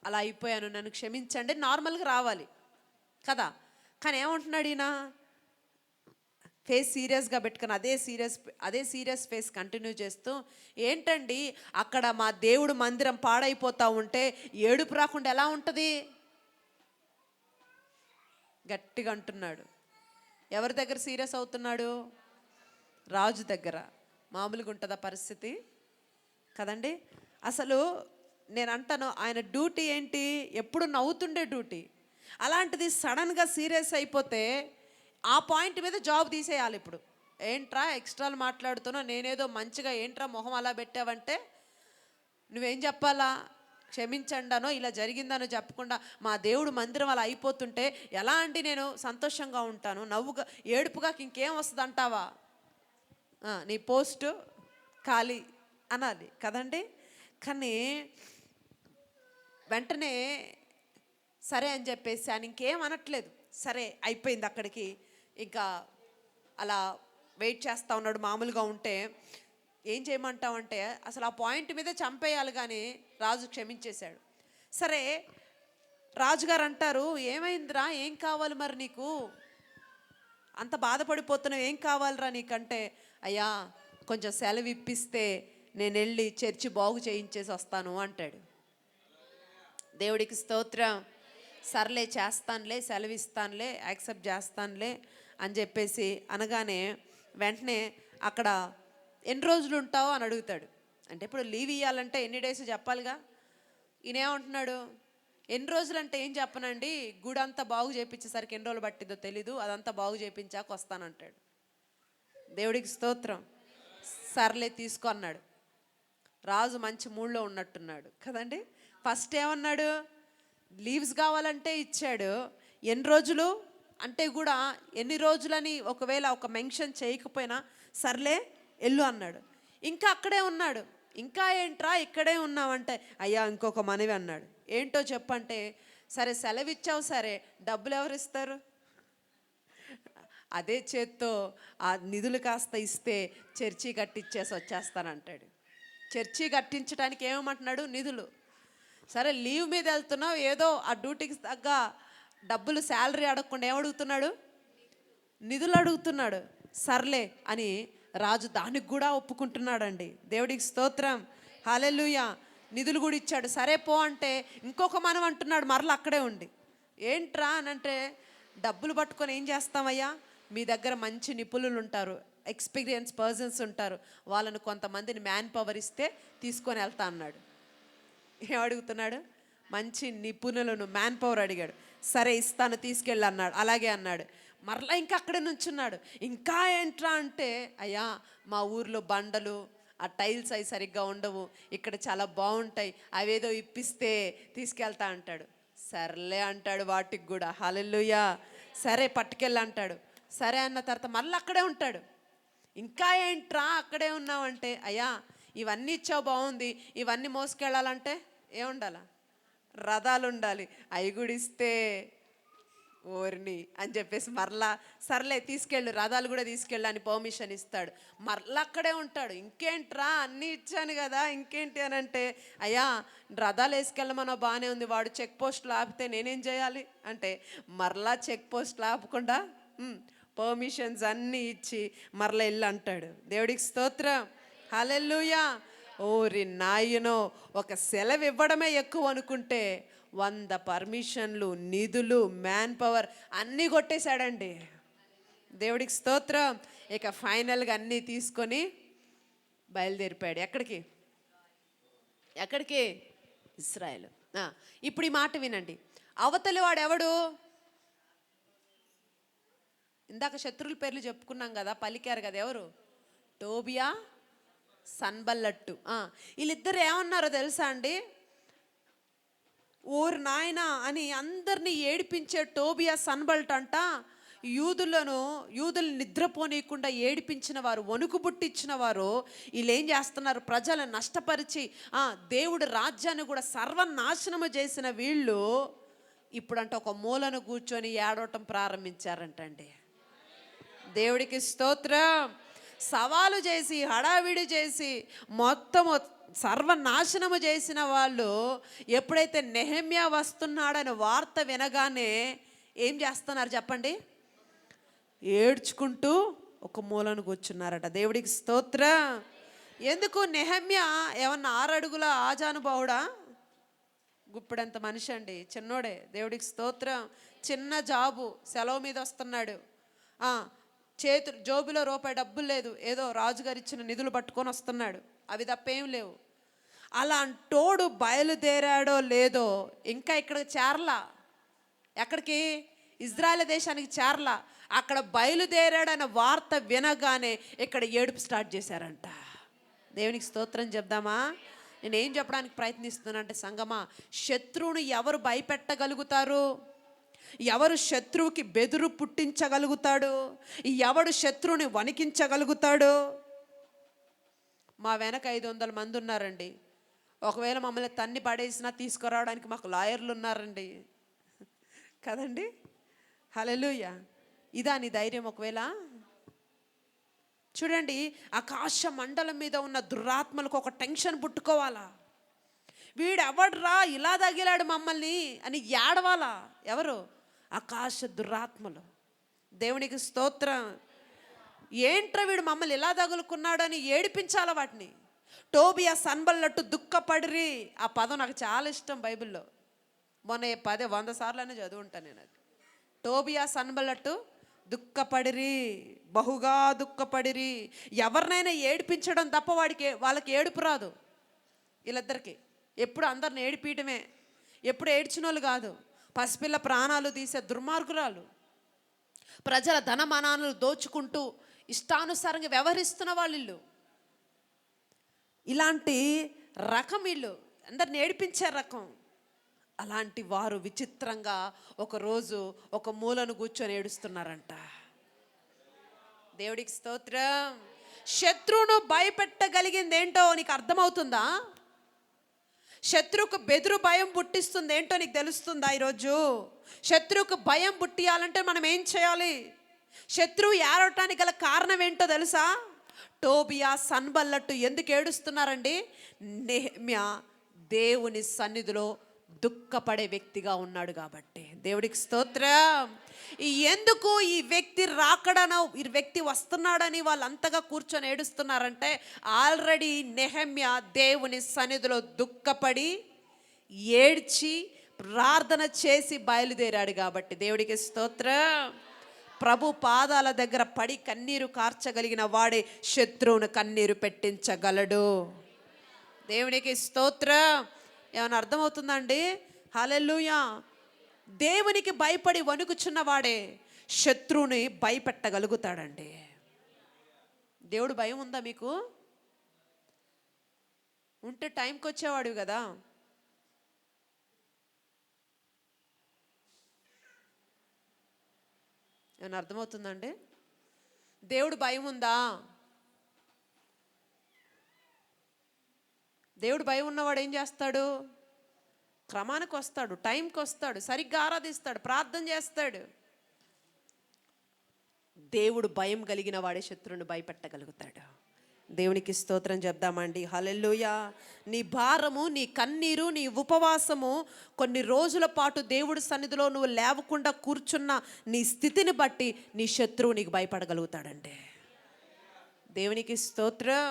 అలా అయిపోయాను, నన్ను క్షమించండి, నార్మల్గా రావాలి కదా. కానీ ఏమంటున్నాడు ఈయన? ఫేస్ సీరియస్గా పెట్టుకుని అదే సీరియస్ ఫేస్ కంటిన్యూ చేస్తూ, ఏంటండి అక్కడ మా దేవుడు మందిరం పాడైపోతూ ఉంటే ఏడుపు రాకుండా ఎలా ఉంటుంది? గట్టిగా అంటున్నాడు. ఎవరి దగ్గర సీరియస్ అవుతున్నాడు? రాజు దగ్గర. మామూలుగా ఉంటుందా పరిస్థితి? కదండి. అసలు నేను అంటాను, ఆయన డ్యూటీ ఏంటి? ఎప్పుడు నవ్వుతుండే డ్యూటీ. అలాంటిది సడన్గా సీరియస్ అయిపోతే ఆ పాయింట్ మీద జాబ్ తీసేయాలి. ఇప్పుడు ఏంట్రా ఎక్స్ట్రాలు మాట్లాడుతున్నావు, నేనేదో మంచిగా ఏంట్రా మొహం అలా పెట్టావంటే నువ్వేం చెప్పాలా? క్షమించండానో ఇలా జరిగిందనో చెప్పకుండా మా దేవుడు మందిరం అలా అయిపోతుంటే ఎలా అండి నేను సంతోషంగా ఉంటాను? నవ్వుగా ఏడుపుగా ఇంకేం వస్తుంది అంటావా? నీ పోస్టు ఖాళీ అనాలి కదండి. కానీ వెంటనే సరే అని చెప్పేసి ఆయన ఇంకేం అనట్లేదు. సరే అయిపోయింది అక్కడికి. ఇంకా అలా వెయిట్ చేస్తూ ఉన్నాడు. మామూలుగా ఉంటే ఏం చేయమంటావంటే అసలు ఆ పాయింట్ మీద చంపేయాలి, కానీ రాజు క్షమించేశాడు. సరే రాజుగారు అంటారు, ఏమైందిరా, ఏం కావాలి మరి నీకు, అంత బాధపడిపోతున్నావు, ఏం కావాలిరా నీకంటే, అయ్యా కొంచెం సెలవు ఇప్పిస్తే నేను వెళ్ళి చర్చి బాగు చేయించేసి వస్తాను అంటాడు. దేవుడికి స్తోత్రం. సర్లే చేస్తానులే, సెలవిస్తానులే, యాక్సెప్ట్ చేస్తానులే అని చెప్పేసి అనగానే వెంటనే అక్కడ ఎన్ని రోజులు ఉంటావు అని అడుగుతాడు. అంటే ఇప్పుడు లీవ్ ఇవ్వాలంటే ఎన్ని డేస్ చెప్పాలిగా. ఈయనేమంటున్నాడు, ఎన్ని రోజులు అంటే ఏం చెప్పనండి, గుడి అంతా బాగు చేయించేసరికి ఎన్ని రోజులు పట్టిందో తెలీదు, అదంతా బాగు చేయించాక వస్తానంటాడు. దేవుడికి స్తోత్రం. సర్లే తీసుకో అన్నాడు. రాజు మంచి మూడ్లో ఉన్నట్టున్నాడు కదండి. ఫస్ట్ ఏమన్నాడు, లీవ్స్ కావాలంటే ఇచ్చాడు. ఎన్ని రోజులు అంటే కూడా ఎన్ని రోజులని ఒకవేళ ఒక మెన్షన్ చేయకపోయినా సర్లే ఎల్లు అన్నాడు. ఇంకా అక్కడే ఉన్నాడు. ఇంకా ఏంట్రా ఇక్కడే ఉన్నావంటే, అయ్యా ఇంకొక మనవి అన్నాడు. ఏంటో చెప్పంటే, సరే సెలవు ఇచ్చావు, సరే డబ్బులు ఎవరు ఇస్తారు? అదే చేత్తో ఆ నిధులు కాస్త ఇస్తే చర్చి కట్టించేసి వచ్చేస్తానంటాడు. చర్చి కట్టించడానికి ఏమంటున్నాడు? నిధులు. సరే లీవ్ మీద వెళ్తున్నావు, ఏదో ఆ డ్యూటీకి తగ్గ డబ్బులు శాలరీ అడగకుండా ఏమడుగుతున్నాడు? నిధులు అడుగుతున్నాడు. సర్లే అని రాజు దానికి కూడా ఒప్పుకుంటున్నాడండి. దేవుడికి స్తోత్రం, హల్లెలూయా. నిధులు కూడా ఇచ్చాడు. సరే పో అంటే ఇంకొక మనం అంటున్నాడు మరలా అక్కడే ఉండి. ఏంట్రా అని అంటే, డబ్బులు పట్టుకొని ఏం చేస్తామయ్యా, మీ దగ్గర మంచి నిపుణులు ఉంటారు, ఎక్స్పీరియన్స్ పర్సన్స్ ఉంటారు, వాళ్ళను కొంతమందిని మ్యాన్ పవర్ ఇస్తే తీసుకొని వెళ్తా అన్నాడు. ఏం అడుగుతున్నాడు? మంచి నిపుణులను మ్యాన్ పవర్ అడిగాడు. సరే ఇస్తాను, తీసుకెళ్ళి అన్నాడు. అలాగే అన్నాడు. మరలా ఇంకా అక్కడే నుంచున్నాడు. ఇంకా ఏంట్రా అంటే, అయ్యా మా ఊర్లో బండలు ఆ టైల్స్ అవి సరిగ్గా ఉండవు, ఇక్కడ చాలా బాగుంటాయి, అవేదో ఇప్పిస్తే తీసుకెళ్తా అంటాడు. సర్లే అంటాడు వాటికి కూడా. హల్లెలూయా. సరే పట్టుకెళ్ళి అంటాడు. సరే అన్న తర్వాత మళ్ళీ అక్కడే ఉంటాడు. ఇంకా ఏంట్రా అక్కడే ఉన్నావంటే, అయ్యా ఇవన్నీ ఇచ్చావు బాగుంది, ఇవన్నీ మోసుకెళ్ళాలంటే ఏముండాలా? రథాలు ఉండాలి, అవి కూడా ఇస్తే ఓర్ని అని చెప్పేసి మరలా సర్లే తీసుకెళ్ళు, రథాలు కూడా తీసుకెళ్ళు అని పర్మిషన్ ఇస్తాడు. మరలా అక్కడే ఉంటాడు. ఇంకేంట్రా అన్నీ ఇచ్చాను కదా ఇంకేంటి అని అంటే, అయ్యా రథాలు వేసుకెళ్ళమన్నా బాగానే ఉంది, వాడు చెక్ పోస్టులు ఆపితే నేనేం చేయాలి అంటే, మరలా చెక్ పోస్టులు ఆపకుండా పర్మిషన్స్ అన్నీ ఇచ్చి మరలా ఇల్లు అంటాడు. దేవుడికి స్తోత్రం, హల్లెలూయా. ఓరి నాయనో, ఒక సెలవు ఇవ్వడమే ఎక్కువ అనుకుంటే 100 పర్మిషన్లు, నిధులు, మ్యాన్ పవర్ అన్నీ కొట్టేశాడండి. దేవుడికి స్తోత్రం. ఇక ఫైనల్గా అన్నీ తీసుకొని బయలుదేరిపోయాడు. ఎక్కడికి? ఎక్కడికి? ఇశ్రాయేలు. ఇప్పుడు ఈ మాట వినండి. అవతలి వాడు ఎవడు? ఇందాక శత్రువుల పేర్లు చెప్పుకున్నాం కదా, పలికారు కదా, ఎవరు? టోబియా, సన్బల్లట్టు. వీళ్ళిద్దరు ఏమన్నారో తెలుసా అండి? ఓరు నాయన అని అందరినీ ఏడిపించే టోబియా, సన్బల్ట్ అంట యూదులు నిద్రపోనీయకుండా ఏడిపించిన వారు, వణుకు పుట్టించిన వారు. వీళ్ళు ఏం చేస్తున్నారు? ప్రజలను నష్టపరిచి దేవుడి రాజ్యాన్ని కూడా సర్వనాశనము చేసిన వీళ్ళు ఇప్పుడంట ఒక మూలను కూర్చొని ఏడవటం ప్రారంభించారంటండి. దేవుడికి స్తోత్రం. సవాలు చేసి హడావిడి చేసి మొత్తం సర్వనాశనము చేసిన వాళ్ళు ఎప్పుడైతే నెహెమ్యా వస్తున్నాడని వార్త వినగానే ఏం చేస్తున్నారు చెప్పండి? ఏడ్చుకుంటూ ఒక మూలను కూర్చున్నారట. దేవుడికి స్తోత్రం. ఎందుకు? నెహెమ్యా ఏమన్నా 6 అడుగుల ఆజానుభావుడా? గుప్పెడంత మనిషి అండి, చిన్నోడే. దేవుడికి స్తోత్రం. చిన్న జాబు, సెలవు మీద వస్తున్నాడు. జోబులో రూపాయి డబ్బులు లేదు, ఏదో రాజుగారు ఇచ్చిన నిధులు పట్టుకొని వస్తున్నాడు, అవి తప్పేం లేవు. అలా తోడు బయలుదేరాడో లేదో ఇంకా ఇక్కడ చేరలా. ఎక్కడికి? ఇజ్రాయెల్ దేశానికి చేరలా. అక్కడ బయలుదేరాడన్న వార్త వినగానే ఇక్కడ ఏడుపు స్టార్ట్ చేశారంట. దేవునికి స్తోత్రం చెప్దామా? నేనేం చెప్పడానికి ప్రయత్నిస్తున్నానంటే, సంగమా, శత్రువుని ఎవరు భయపెట్టగలుగుతారు? ఎవరు శత్రువుకి బెదురు పుట్టించగలుగుతాడు? ఎవడు శత్రువుని వణికించగలుగుతాడు? మా వెనక 500 మంది ఉన్నారండి. ఒకవేళ మమ్మల్ని తన్ని పడేసినా తీసుకురావడానికి మాకు లాయర్లు ఉన్నారండి కదండి. హల్లెలూయా. ఇదా నీ ధైర్యం? ఒకవేళ చూడండి, ఆకాశ మండలం మీద ఉన్న దురాత్మలకు ఒక టెన్షన్ పుట్టుకోవాలా, వీడు ఎవడ్రా ఇలా తగిలాడు మమ్మల్ని అని ఏడవాలా. ఎవరు? ఆకాశ దురాత్మలు. దేవునికి స్తోత్రం. ఏంట్రా వీడు మమ్మల్ని ఇలా తగులుకున్నాడని ఏడిపించాల వాటిని. టోబియా, సన్బల్లట్టు దుఃఖపడిరి. ఆ పదం నాకు చాలా ఇష్టం బైబిల్లో. మొన్న 100 సార్లు చదువు ఉంటాను నేను. అది టోబియా, సన్బల్లట్టు దుఃఖపడిరి, బహుగా దుఃఖపడిరి. ఎవరినైనా ఏడిపించడం తప్ప వాళ్ళకి ఏడుపు రాదు. వీళ్ళిద్దరికి ఎప్పుడు అందరిని ఏడిపీయటమే. ఎప్పుడు ఏడ్చిన వాళ్ళు కాదు. పసిపిల్ల ప్రాణాలు తీసే దుర్మార్గురాలు. ప్రజల ధనమానాలు దోచుకుంటూ ఇష్టానుసారంగా వ్యవహరిస్తున్న వాళ్ళు. ఇలాంటి రకం వీళ్ళు, అందరిని ఏడిపించే రకం. అలాంటి వారు విచిత్రంగా ఒకరోజు ఒక మూలను కూర్చొని ఏడుస్తున్నారంట. దేవుడికి స్తోత్రం. శత్రువును భయపెట్టగలిగింది ఏంటో నీకు అర్థమవుతుందా? శత్రువుకు బెదురు భయం పుట్టిస్తుంది ఏంటో నీకు తెలుస్తుందా? ఈరోజు శత్రువుకు భయం పుట్టియాలంటే మనం ఏం చేయాలి? శత్రువు ఏడవటానికి గల కారణం ఏంటో తెలుసా? టోబియా, సన్బల్లట్టు ఎందుకు ఏడుస్తున్నారండి? నెహెమ్యా దేవుని సన్నిధిలో దుఃఖపడే వ్యక్తిగా ఉన్నాడు కాబట్టి. దేవుడికి స్తోత్రం. ఎందుకు ఈ వ్యక్తి రాకడనో, ఈ వ్యక్తి వస్తున్నాడని వాళ్ళు అంతగా కూర్చొని ఏడుస్తున్నారంటే, ఆల్రెడీ నెహెమ్యా దేవుని సన్నిధిలో దుఃఖపడి ఏడ్చి ప్రార్థన చేసి బయలుదేరాడు కాబట్టి. దేవుడికి స్తోత్రం. ప్రభు పాదాల దగ్గర పడి కన్నీరు కార్చగలిగిన వాడే శత్రువును కన్నీరు పెట్టించగలడు. దేవునికి స్తోత్రం. ఏమైనా అర్థమవుతుందండి? హల్లెలూయా. దేవునికి భయపడి వణుకుచున్న వాడే శత్రువుని భయపెట్టగలుగుతాడండి. దేవుడు భయం ఉందా మీకు? ఉంటే టైంకి వచ్చేవాడు కదా. ఏమైనా అర్థమవుతుందండి? దేవుడు భయం ఉందా? దేవుడు భయం ఉన్నవాడు ఏం చేస్తాడు? క్రమానికి వస్తాడు, టైంకి వస్తాడు, సరిగ్గా ఆరాధిస్తాడు, ప్రార్థన చేస్తాడు. దేవుడు భయం కలిగిన వాడే శత్రువుని భయపెట్టగలుగుతాడు. దేవునికి స్తోత్రం చెప్దామండి. హల్లెలూయా. నీ భారము, నీ కన్నీరు, నీ ఉపవాసము, కొన్ని రోజుల పాటు దేవుడి సన్నిధిలో నువ్వు లేవకుండా కూర్చున్న నీ స్థితిని బట్టి నీ శత్రువు నీకు భయపడగలుగుతాడండి. దేవునికి స్తోత్రం.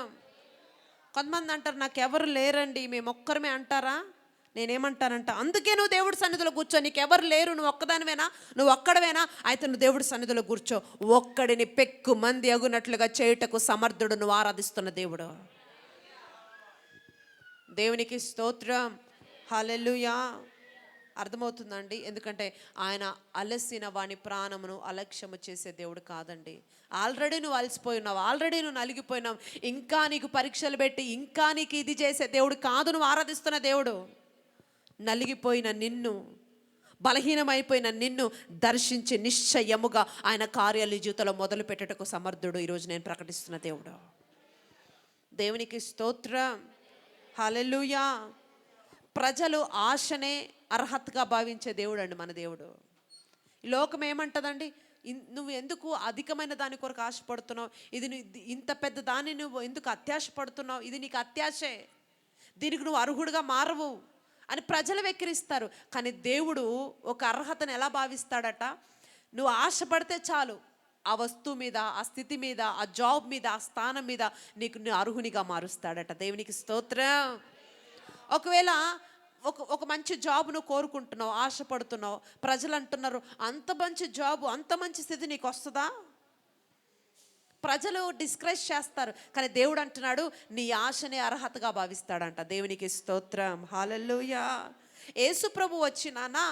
కొంతమంది అంటారు, నాకెవరు లేరండి, మేము ఒక్కరమే అంటారా? నేనేమంటానంట, అందుకే నువ్వు దేవుడి సన్నిధిలో కూర్చో. నీకెవరు లేరు, నువ్వు ఒక్కదానివేనా, నువ్వు ఒక్కడవేనా, అయితే నువ్వు దేవుడి సన్నిధిలో కూర్చో. ఒక్కడిని పెక్కు మంది అగునట్లుగా చేయుటకు సమర్థుడు నువ్వు ఆరాధిస్తున్న దేవుడు. దేవునికి స్తోత్రం. హల్లెలూయా. అర్థమవుతుందండి? ఎందుకంటే ఆయన అలసిన వాని ప్రాణమును అలక్ష్యము చేసే దేవుడు కాదండి. ఆల్రెడీ నువ్వు అలసిపోయి ఉన్నావు, ఆల్రెడీ నువ్వు నలిగిపోయినావు, ఇంకా నీకు పరీక్షలు పెట్టి ఇంకా నీకు ఇది చేసే దేవుడు కాదు నువ్వు ఆరాధిస్తున్న దేవుడు. నలిగిపోయిన నిన్ను, బలహీనమైపోయిన నిన్ను దర్శించి నిశ్చయముగా ఆయన కార్యాలు జీవితంలో మొదలు పెట్టటకు సమర్థుడు ఈరోజు నేను ప్రకటిస్తున్న దేవుడు. దేవునికి స్తోత్రం. హల్లెలూయా. ప్రజలు ఆశనే అర్హతగా భావించే దేవుడు అండి మన దేవుడు. ఈ లోకం ఏమంటదండి, నువ్వు ఎందుకు అధికమైన దాని కొరకు ఆశపడుతున్నావు, ఇంత పెద్ద దాన్ని నువ్వు ఎందుకు అత్యాశపడుతున్నావు, ఇది నీకు అత్యాశే, దీనికి నువ్వు అర్హుడుగా మారవు అని ప్రజలు వెక్కిరిస్తారు. కానీ దేవుడు ఒక అర్హతను ఎలా భావిస్తాడట? నువ్వు ఆశపడితే చాలు, ఆ వస్తువు మీద, ఆ స్థితి మీద, ఆ జాబ్ మీద, ఆ స్థానం మీద నువ్వు అర్హునిగా మారుస్తాడట. దేవునికి స్తోత్రం. ఒకవేళ ఒక మంచి జాబ్ నువ్వు కోరుకుంటున్నావు, ఆశపడుతున్నావు, ప్రజలు అంటున్నారు అంత మంచి జాబు, అంత మంచి స్థితి నీకు వస్తుందా? ప్రజలు డిస్కరేజ్ చేస్తారు. కానీ దేవుడు అంటున్నాడు నీ ఆశనే అర్హతగా భావిస్తాడంట. దేవునికి స్తోత్రం. హల్లెలూయా. యేసు ప్రభు వచ్చి, నానా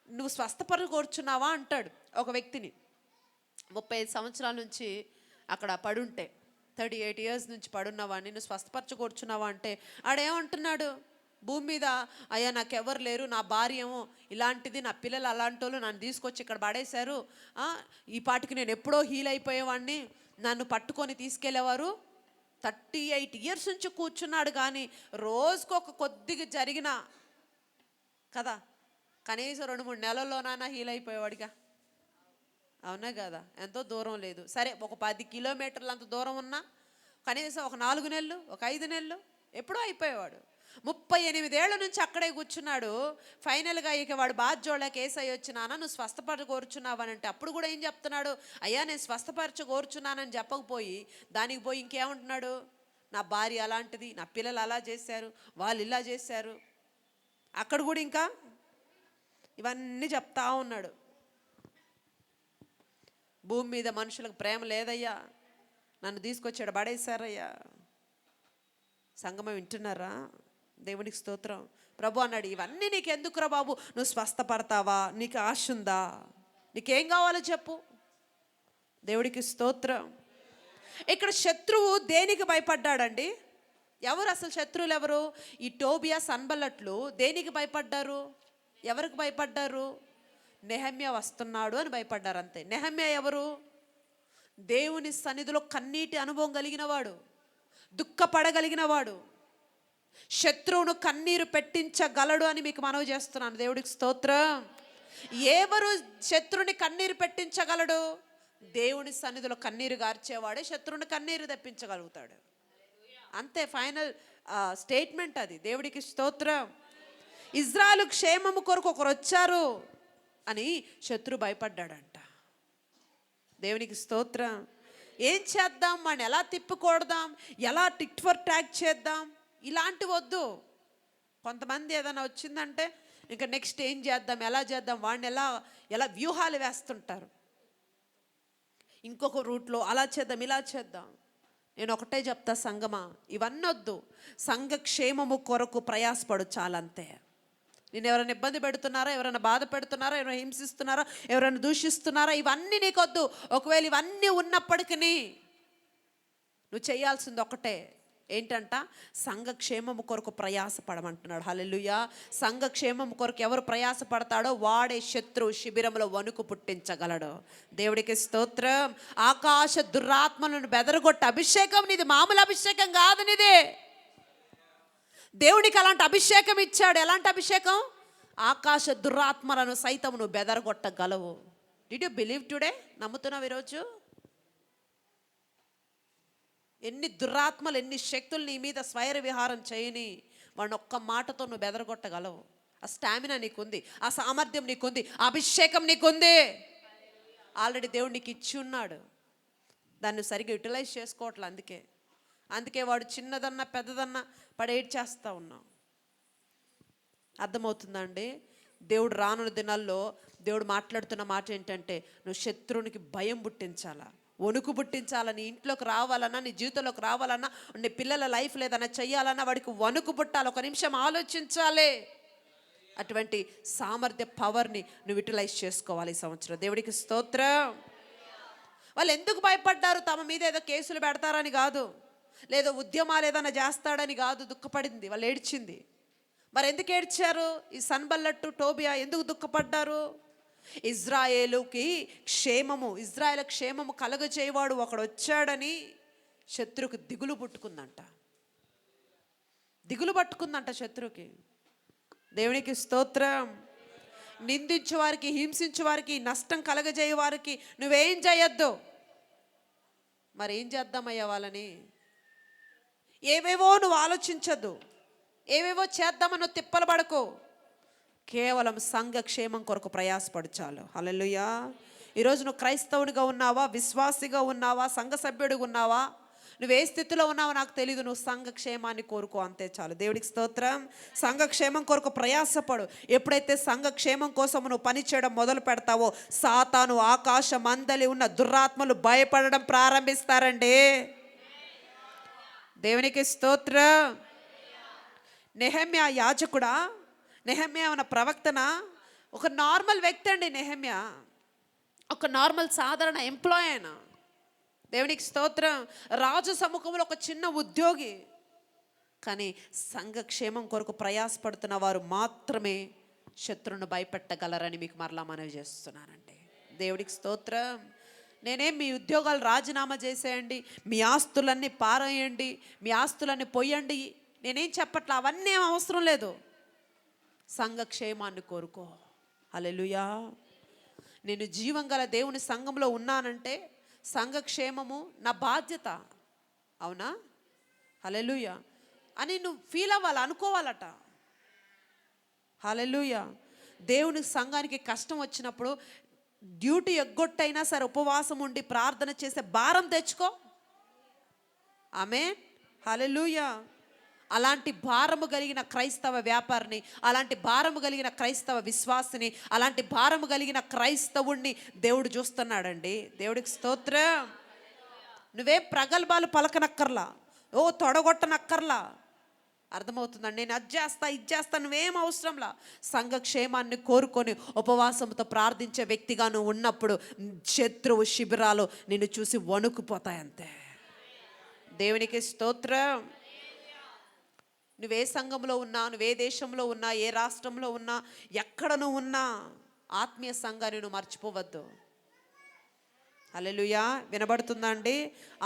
నువ్వు స్వస్థపరచకూర్చున్నావా అంటాడు ఒక వ్యక్తిని. 35 సంవత్సరాల నుంచి అక్కడ పడుంటే, 38 years నుంచి పడున్నవాడిని నువ్వు స్వస్థపరచకూర్చున్నావా అంటే ఆడేమంటున్నాడు? భూమి మీద, అయ్యా నాకెవరు లేరు, నా భార్య ఏమో ఇలాంటిది, నా పిల్లలు అలాంటి వాళ్ళు, నన్ను తీసుకొచ్చి ఇక్కడ పడేశారు, ఈ పాటికి నేను ఎప్పుడో హీల్ అయిపోయేవాడిని, నన్ను పట్టుకొని తీసుకెళ్ళేవారు. 38 years నుంచి కూర్చున్నాడు. కానీ రోజుకు ఒక కొద్దిగా జరిగిన కదా, కనీసం 2-3 నెలల్లోనైనా హీల్ అయిపోయేవాడిగా. అవునా కదా? ఎంతో దూరం లేదు, సరే ఒక 10 kilometers అంత దూరం ఉన్నా కనీసం ఒక 4 నెలలు, ఒక 5 నెలలు ఎప్పుడో అయిపోయేవాడు. 38 ఏళ్ల నుంచి అక్కడే కూర్చున్నాడు. ఫైనల్గా ఇక వాడు బాధ్యోళ్ళకి ఏసై వచ్చినానా నువ్వు స్వస్థపరచకూర్చున్నావనంటే అప్పుడు కూడా ఏం చెప్తున్నాడు? అయ్యా నేను స్వస్థపరచకూర్చున్నానని చెప్పకపోయి దానికి పోయి ఇంకేమంటున్నాడు? నా భార్య అలాంటిది, నా పిల్లలు అలా చేశారు, వాళ్ళు ఇలా చేశారు. అక్కడ కూడా ఇంకా ఇవన్నీ చెప్తా ఉన్నాడు. భూమి మీద మనుషులకు ప్రేమ లేదయ్యా, నన్ను తీసుకొచ్చాడు పడేశారయ్యా. సంగమం వింటున్నారా? దేవునికి స్తోత్రం. ప్రభు అన్నాడు, ఇవన్నీ నీకు ఎందుకురా బాబు, నువ్వు స్వస్థపడతావా, నీకు ఆశ ఉందా, నీకేం కావాలో చెప్పు. దేవుడికి స్తోత్రం. ఇక్కడ శత్రువు దేనికి భయపడ్డాడండి? ఎవరు అసలు శత్రువులు ఎవరు? ఈ టోబియా, సన్బల్లట్లు దేనికి భయపడ్డారు? ఎవరికి భయపడ్డారు? నెహెమ్యా వస్తున్నాడు అని భయపడ్డారు అంతే. నెహెమ్యా ఎవరు? దేవుని సన్నిధిలో కన్నీటి అనుభవం కలిగిన వాడు, దుఃఖపడగలిగిన వాడు, శత్రువును కన్నీరు పెట్టించగలడు అని మీకు మనవి చేస్తున్నాను. దేవుడికి స్తోత్రం. ఎవరు శత్రువుని కన్నీరు పెట్టించగలడు? దేవుని సన్నిధిలో కన్నీరు గార్చేవాడే శత్రువుని కన్నీరు తెప్పించగలుగుతాడు. అంతే, ఫైనల్ స్టేట్మెంట్ అది. దేవుడికి స్తోత్రం. ఇజ్రాయెలు క్షేమము కొరకు ఒకరు వచ్చారు అని శత్రు భయపడ్డాడంట. దేవునికి స్తోత్రం. ఏం చేద్దాం, వాడిని ఎలా తిప్పికొడదాం, ఎలా టిట్ ఫర్ ట్యాగ్ చేద్దాం, ఇలాంటి వద్దు. కొంతమంది ఏదైనా వచ్చిందంటే ఇంకా నెక్స్ట్ ఏం చేద్దాం, ఎలా చేద్దాం, వాడిని ఎలా వ్యూహాలు వేస్తుంటారు. ఇంకొక రూట్లో అలా చేద్దాం, ఇలా చేద్దాం. నేను ఒకటే చెప్తా సంగమా, ఇవన్నీ వద్దు. సంఘ క్షేమము కొరకు ప్రయాసపడు చాలంతే. నేను ఎవరైనా ఇబ్బంది పెడుతున్నారా, ఎవరైనా బాధ పెడుతున్నారా, ఎవరైనా హింసిస్తున్నారా, ఎవరైనా దూషిస్తున్నారా, ఇవన్నీ నీకొద్దు. ఒకవేళ ఇవన్నీ ఉన్నప్పటికీ నువ్వు చేయాల్సింది ఒకటే, ఏంటంట, సంఘ క్షేమము కొరకు ప్రయాసపడమంటున్నాడు. హల్లెలూయా. సంఘ క్షేమము కొరకు ఎవరు ప్రయాసపడతాడో వాడే శత్రు శిబిరంలో వణుకు పుట్టించగలడు. దేవుడికి స్తోత్రం. ఆకాశ దురాత్మలను బెదరగొట్ట అభిషేకం నీది, మామూలు అభిషేకం కాదు నీది. దేవునికి అలాంటి అభిషేకం ఇచ్చాడు. ఎలాంటి అభిషేకం? ఆకాశ దురాత్మలను సైతం నువ్వు బెదరగొట్టగలవు. Did you believe today? నమ్ముతున్నావు ఈరోజు? ఎన్ని దురాత్మలు, ఎన్ని శక్తులు నీ మీద స్వైర విహారం చేయని వాడిని ఒక్క మాటతో నువ్వు బెదరగొట్టగలవు. ఆ స్టామినా నీకుంది, ఆ సామర్థ్యం నీకుంది, ఆ అభిషేకం నీకుంది. ఆల్రెడీ దేవుడు నీకు ఇచ్చి ఉన్నాడు. దాన్ని సరిగ్గా యూటిలైజ్ చేసుకోవట్లే. అందుకే వాడు చిన్నదన్నా పెద్దదన్నా పడేట్ చేస్తూ ఉన్నాం. అర్థమవుతుందండి? దేవుడు రానున్న దినాల్లో దేవుడు మాట్లాడుతున్న మాట ఏంటంటే, నువ్వు శత్రువునికి భయం పుట్టించాలా, వణుకు పుట్టించాలా. నీ ఇంట్లోకి రావాలన్నా, నీ జీవితంలోకి రావాలన్నా, నీ పిల్లల లైఫ్ లేదన్నా చెయ్యాలన్నా వాడికి వణుకు పుట్టాలి. ఒక నిమిషం ఆలోచించాలి. అటువంటి సామర్థ్య పవర్ని నువ్వు యూటిలైజ్ చేసుకోవాలి ఈ సంవత్సరం. దేవుడికి స్తోత్రం. వాళ్ళు ఎందుకు భయపడ్డారు? తమ మీద ఏదో కేసులు పెడతారని కాదు, లేదో ఉద్యమాలు ఏదైనా చేస్తాడని కాదు దుఃఖపడింది, వాళ్ళు ఏడ్చింది. మరి ఎందుకు ఏడ్చారు? ఈ సన్బల్లట్టు టోబియా ఎందుకు దుఃఖపడ్డారు? ఇజ్రాయేలుకి క్షేమము, ఇజ్రాయేల్ క్షేమము కలగజేయవాడు ఒకడు వచ్చాడని శత్రువుకి దిగులు పుట్టుకుందంట. దిగులు పట్టుకుందంట శత్రువుకి. దేవునికి స్తోత్రం. నిందించే వారికి, హింసించే వారికి, నష్టం కలగజేయ వారికి నువ్వేం చేయొద్దు. మరి ఏం చేద్దామయ్యా వాళ్ళని? ఏవేవో నువ్వు ఆలోచించద్దు, ఏవేవో చేద్దామని తిప్పలు పడకు. కేవలం సంఘ క్షేమం కొరకు ప్రయాసపడు చాలు. హల్లెలూయా. ఈరోజు నువ్వు క్రైస్తవునిగా ఉన్నావా, విశ్వాసిగా ఉన్నావా, సంఘ సభ్యుడిగా ఉన్నావా, నువ్వు ఏ స్థితిలో ఉన్నావో నాకు తెలియదు, నువ్వు సంఘ క్షేమాన్ని కోరుకో, అంతే చాలు. దేవుడికి స్తోత్రం. సంఘ క్షేమం కొరకు ప్రయాసపడు. ఎప్పుడైతే సంఘ క్షేమం కోసం నువ్వు పని చేయడం మొదలు పెడతావో సాతాను, ఆకాశ మందలి ఉన్న దురాత్మలు భయపడడం ప్రారంభిస్తారండి. దేవునికి స్తోత్రం. నెహెమ్యా యాజకుడా, నెహెమ్యా అన్న ప్రవక్తన ఒక నార్మల్ వ్యక్తి అండి. నెహెమ్యా ఒక నార్మల్ సాధారణ ఎంప్లాయ్ అయినా. దేవునికి స్తోత్రం. రాజు సముఖంలో ఒక చిన్న ఉద్యోగి. కానీ సంఘక్షేమం కొరకు ప్రయాసపడుతున్న వారు మాత్రమే శత్రువును భయపెట్టగలరని మీకు మరలా మనవి చేస్తున్నానండి. దేవుడికి స్తోత్రం. నేనేం మీ ఉద్యోగాలు రాజీనామా చేసేయండి, మీ ఆస్తులన్నీ పారేయండి, మీ ఆస్తులన్నీ పొయ్యండి, నేనేం చెప్పట్లా. అవన్నీ ఏం అవసరం లేదు. సంఘక్షేమాన్ని కోరుకో. హల్లెలూయా. నేను జీవం గల దేవుని సంఘంలో ఉన్నానంటే సంఘక్షేమము నా బాధ్యత. అవునా? హల్లెలూయా అని నువ్వు ఫీల్ అవ్వాలి, అనుకోవాలట. హల్లెలూయా. దేవుని సంఘానికి కష్టం వచ్చినప్పుడు డ్యూటీ ఎగ్గొట్టైనా సరే ఉపవాసం ఉండి ప్రార్థన చేసే భారం తెచ్చుకో. ఆమేన్. హల్లెలూయా. అలాంటి భారము కలిగిన క్రైస్తవ వ్యాపారిని, అలాంటి భారము కలిగిన క్రైస్తవ విశ్వాసిని, అలాంటి భారము కలిగిన క్రైస్తవుణ్ణి దేవుడు చూస్తున్నాడండి. దేవుడికి స్తోత్రం. నువ్వే ప్రగల్భాలు పలకనక్కర్లా, ఓ తొడగొట్టనక్కర్లా. అర్థమవుతుందండి? నేను అది చేస్తా, ఇది చేస్తా, నువ్వేం అవసరంలా. సంఘక్షేమాన్ని కోరుకొని ఉపవాసంతో ప్రార్థించే వ్యక్తిగా నువ్వు ఉన్నప్పుడు శత్రువు శిబిరాలు నిన్ను చూసి వణుకుపోతాయి, అంతే. దేవునికి స్తోత్రం. నువ్వే సంఘంలో ఉన్నా, నువ్వే దేశంలో ఉన్నా, ఏ రాష్ట్రంలో ఉన్నా, ఎక్కడ నువ్వు ఉన్నా ఆత్మీయ సంఘాన్ని నువ్వు మర్చిపోవద్దు. హల్లెలూయా. వినబడుతుందా అండి?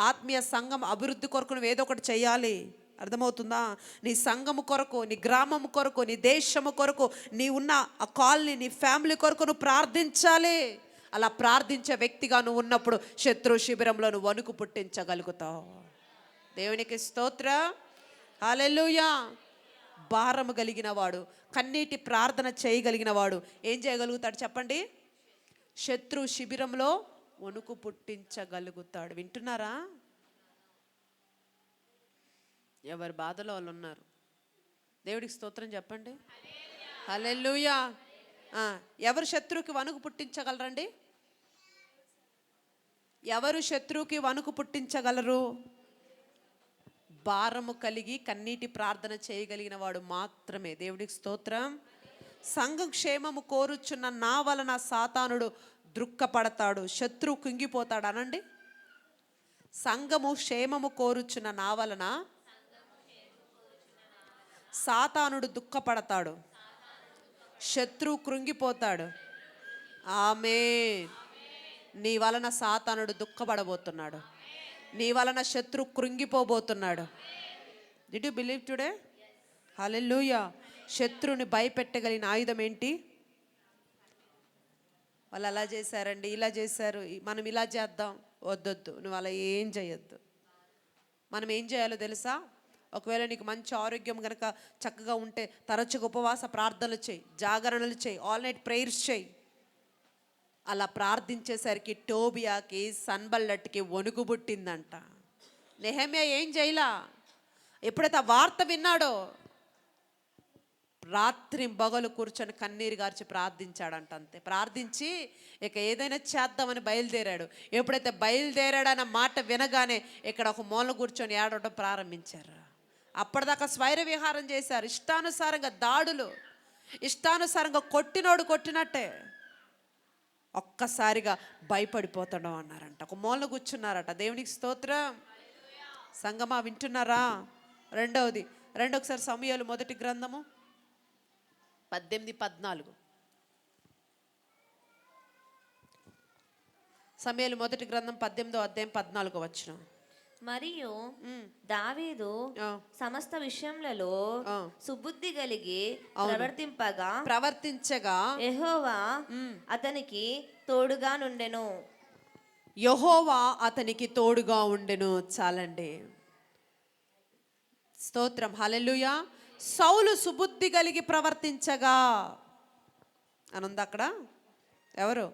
ఆత్మీయ సంఘం అభివృద్ధి కొరకు నువ్వు ఏదో ఒకటి చేయాలి. అర్థమవుతుందా? నీ సంఘము కొరకు, నీ గ్రామము కొరకు, నీ దేశము కొరకు, నీ ఉన్న ఆ కాలనీ, నీ ఫ్యామిలీ కొరకు నువ్వు ప్రార్థించాలి. అలా ప్రార్థించే వ్యక్తిగా నువ్వు ఉన్నప్పుడు శత్రు శిబిరంలో నువ్వు వణుకు పుట్టించగలుగుతావు. దేవునికి స్తోత్రం. హల్లెలూయా. భారము కలిగిన వాడు, కన్నీటి ప్రార్థన చేయగలిగిన వాడు ఏం చేయగలుగుతాడు చెప్పండి? శత్రు శిబిరంలో వణుకు పుట్టించగలుగుతాడు. వింటున్నారా? ఎవరి బాధలో వాళ్ళు ఉన్నారు. దేవుడికి స్తోత్రం చెప్పండి. హల్లెలూయా. ఎవరు శత్రువుకి వణుకు పుట్టించగలరండి? ఎవరు శత్రువుకి వణుకు పుట్టించగలరు? భారము కలిగి కన్నీటి ప్రార్థన చేయగలిగిన వాడు మాత్రమే. దేవుడికి స్తోత్రం. సంఘం క్షేమము కోరుచున్న నా వలన సాతానుడు దుఃఖపడతాడు, శత్రువు కుంగిపోతాడు. అనండి. సంఘము క్షేమము కోరుచున్న నా వలన సాతానుడు దుఃఖపడతాడు, శత్రువు కృంగిపోతాడు. ఆమేన్. నీ వలన సాతానుడు దుఃఖపడబోతున్నాడు, నీ వలన శత్రు కృంగిపోబోతున్నాడు. Did you believe today? Hallelujah. శత్రువుని భయపెట్టగలిగిన ఆయుధం ఏంటి? వాళ్ళు అలా చేశారండి, ఇలా చేశారు, మనం ఇలా చేద్దాం. వద్దొద్దు, నువ్వు అలా ఏం చేయొద్దు. మనం ఏం చేయాలో తెలుసా? ఒకవేళ నీకు మంచి ఆరోగ్యం కనుక చక్కగా ఉంటే తరచుగా ఉపవాస ప్రార్థనలు చేయి, జాగరణలు చేయి, ఆల్ నైట్ ప్రేయర్స్ చేయి. అలా ప్రార్థించేసరికి టోబియాకి సన్బల్లట్కి వణుకు పుట్టిందంట. నెహెమ్యా ఏం చేయలా. ఎప్పుడైతే ఆ వార్త విన్నాడో రాత్రి పగలు కూర్చొని కన్నీరు గార్చి ప్రార్థించాడంట. అంతే. ప్రార్థించి ఇక ఏదైనా చేద్దామని బయలుదేరాడు. ఎప్పుడైతే బయలుదేరాడన్న మాట వినగానే ఇక్కడ ఒక మూల కూర్చొని ఏడవడం ప్రారంభించారు. అప్పటిదాకా స్వైర విహారం చేశారు, ఇష్టానుసారంగా దాడులు, ఇష్టానుసారంగా కొట్టినోడు కొట్టినట్టే. ఒక్కసారిగా భయపడిపోతాడు అన్నారంట. ఒక మూల కూర్చున్నారట. దేవునికి స్తోత్రం. సంగమా వింటున్నారా? రెండోసారి సమూయేలు మొదటి గ్రంథము 18:14. సమూయేలు మొదటి గ్రంథం 18వ అధ్యాయం 14వ వచనం. మరియు దావీదు సమస్త విషయములలో సుబుద్ధి కలిగి ప్రవర్తించగా యెహోవా అతనికి తోడుగా నుండెను. యెహోవా అతనికి తోడుగా ఉండెను. చాలండి. స్తోత్రం. హల్లెలూయా. సౌలు సుబుద్ధి కలిగి ప్రవర్తించగా అనుంది అక్కడ. ఎవరు?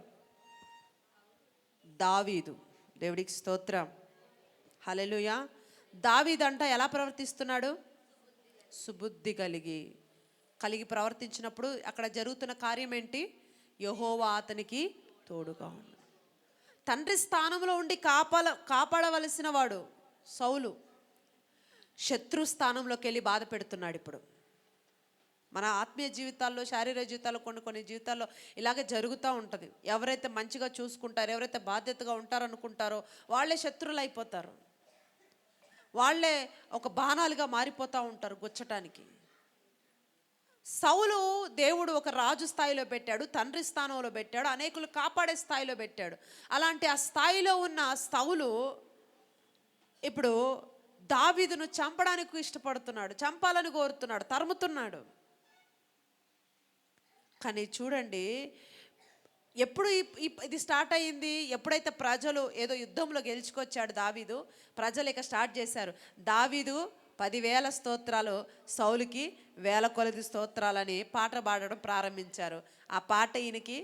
దావీదు. దేవుడికి స్తోత్రం. హల్లెలూయా. దావీదు అంట ఎలా ప్రవర్తిస్తున్నాడు? సుబుద్ధి కలిగి ప్రవర్తించినప్పుడు అక్కడ జరుగుతున్న కార్యం ఏంటి? యెహోవా అతనికి తోడుగా ఉన్నాడు. తండ్రి స్థానంలో ఉండి కాపాడవలసిన వాడు సౌలు శత్రు స్థానంలోకి వెళ్ళి బాధ పెడుతున్నాడు. ఇప్పుడు మన ఆత్మీయ జీవితాల్లో, శారీరక జీవితాల్లో కొన్ని జీవితాల్లో ఇలాగే జరుగుతూ ఉంటుంది. ఎవరైతే మంచిగా చూసుకుంటారో, ఎవరైతే బాధ్యతగా ఉంటారనుకుంటారో వాళ్ళే శత్రువులు అయిపోతారు. వాళ్ళే ఒక బాణాలుగా మారిపోతూ ఉంటారు గుచ్చటానికి. సౌలు దేవుడు ఒక రాజు స్థాయిలో పెట్టాడు, తండ్రి స్థానంలో పెట్టాడు, అనేకులు కాపాడే స్థాయిలో పెట్టాడు. అలాంటి ఆ స్థాయిలో ఉన్న సౌలు ఇప్పుడు దావీదును చంపడానికి ఇష్టపడుతున్నాడు, చంపాలని కోరుతున్నాడు, తరుముతున్నాడు. కానీ చూడండి, ఎప్పుడు ఇది స్టార్ట్ అయ్యింది? ఎప్పుడైతే ప్రజలు ఏదో యుద్ధంలో గెలుచుకొచ్చాడు దావీదు, ప్రజలు ఇక స్టార్ట్ చేశారు. దావీదు 10,000 స్తోత్రాలు, సౌలుకి 1000 కొలది స్తోత్రాలని పాట పాడడం ప్రారంభించారు. ఆ పాట ఈయనకి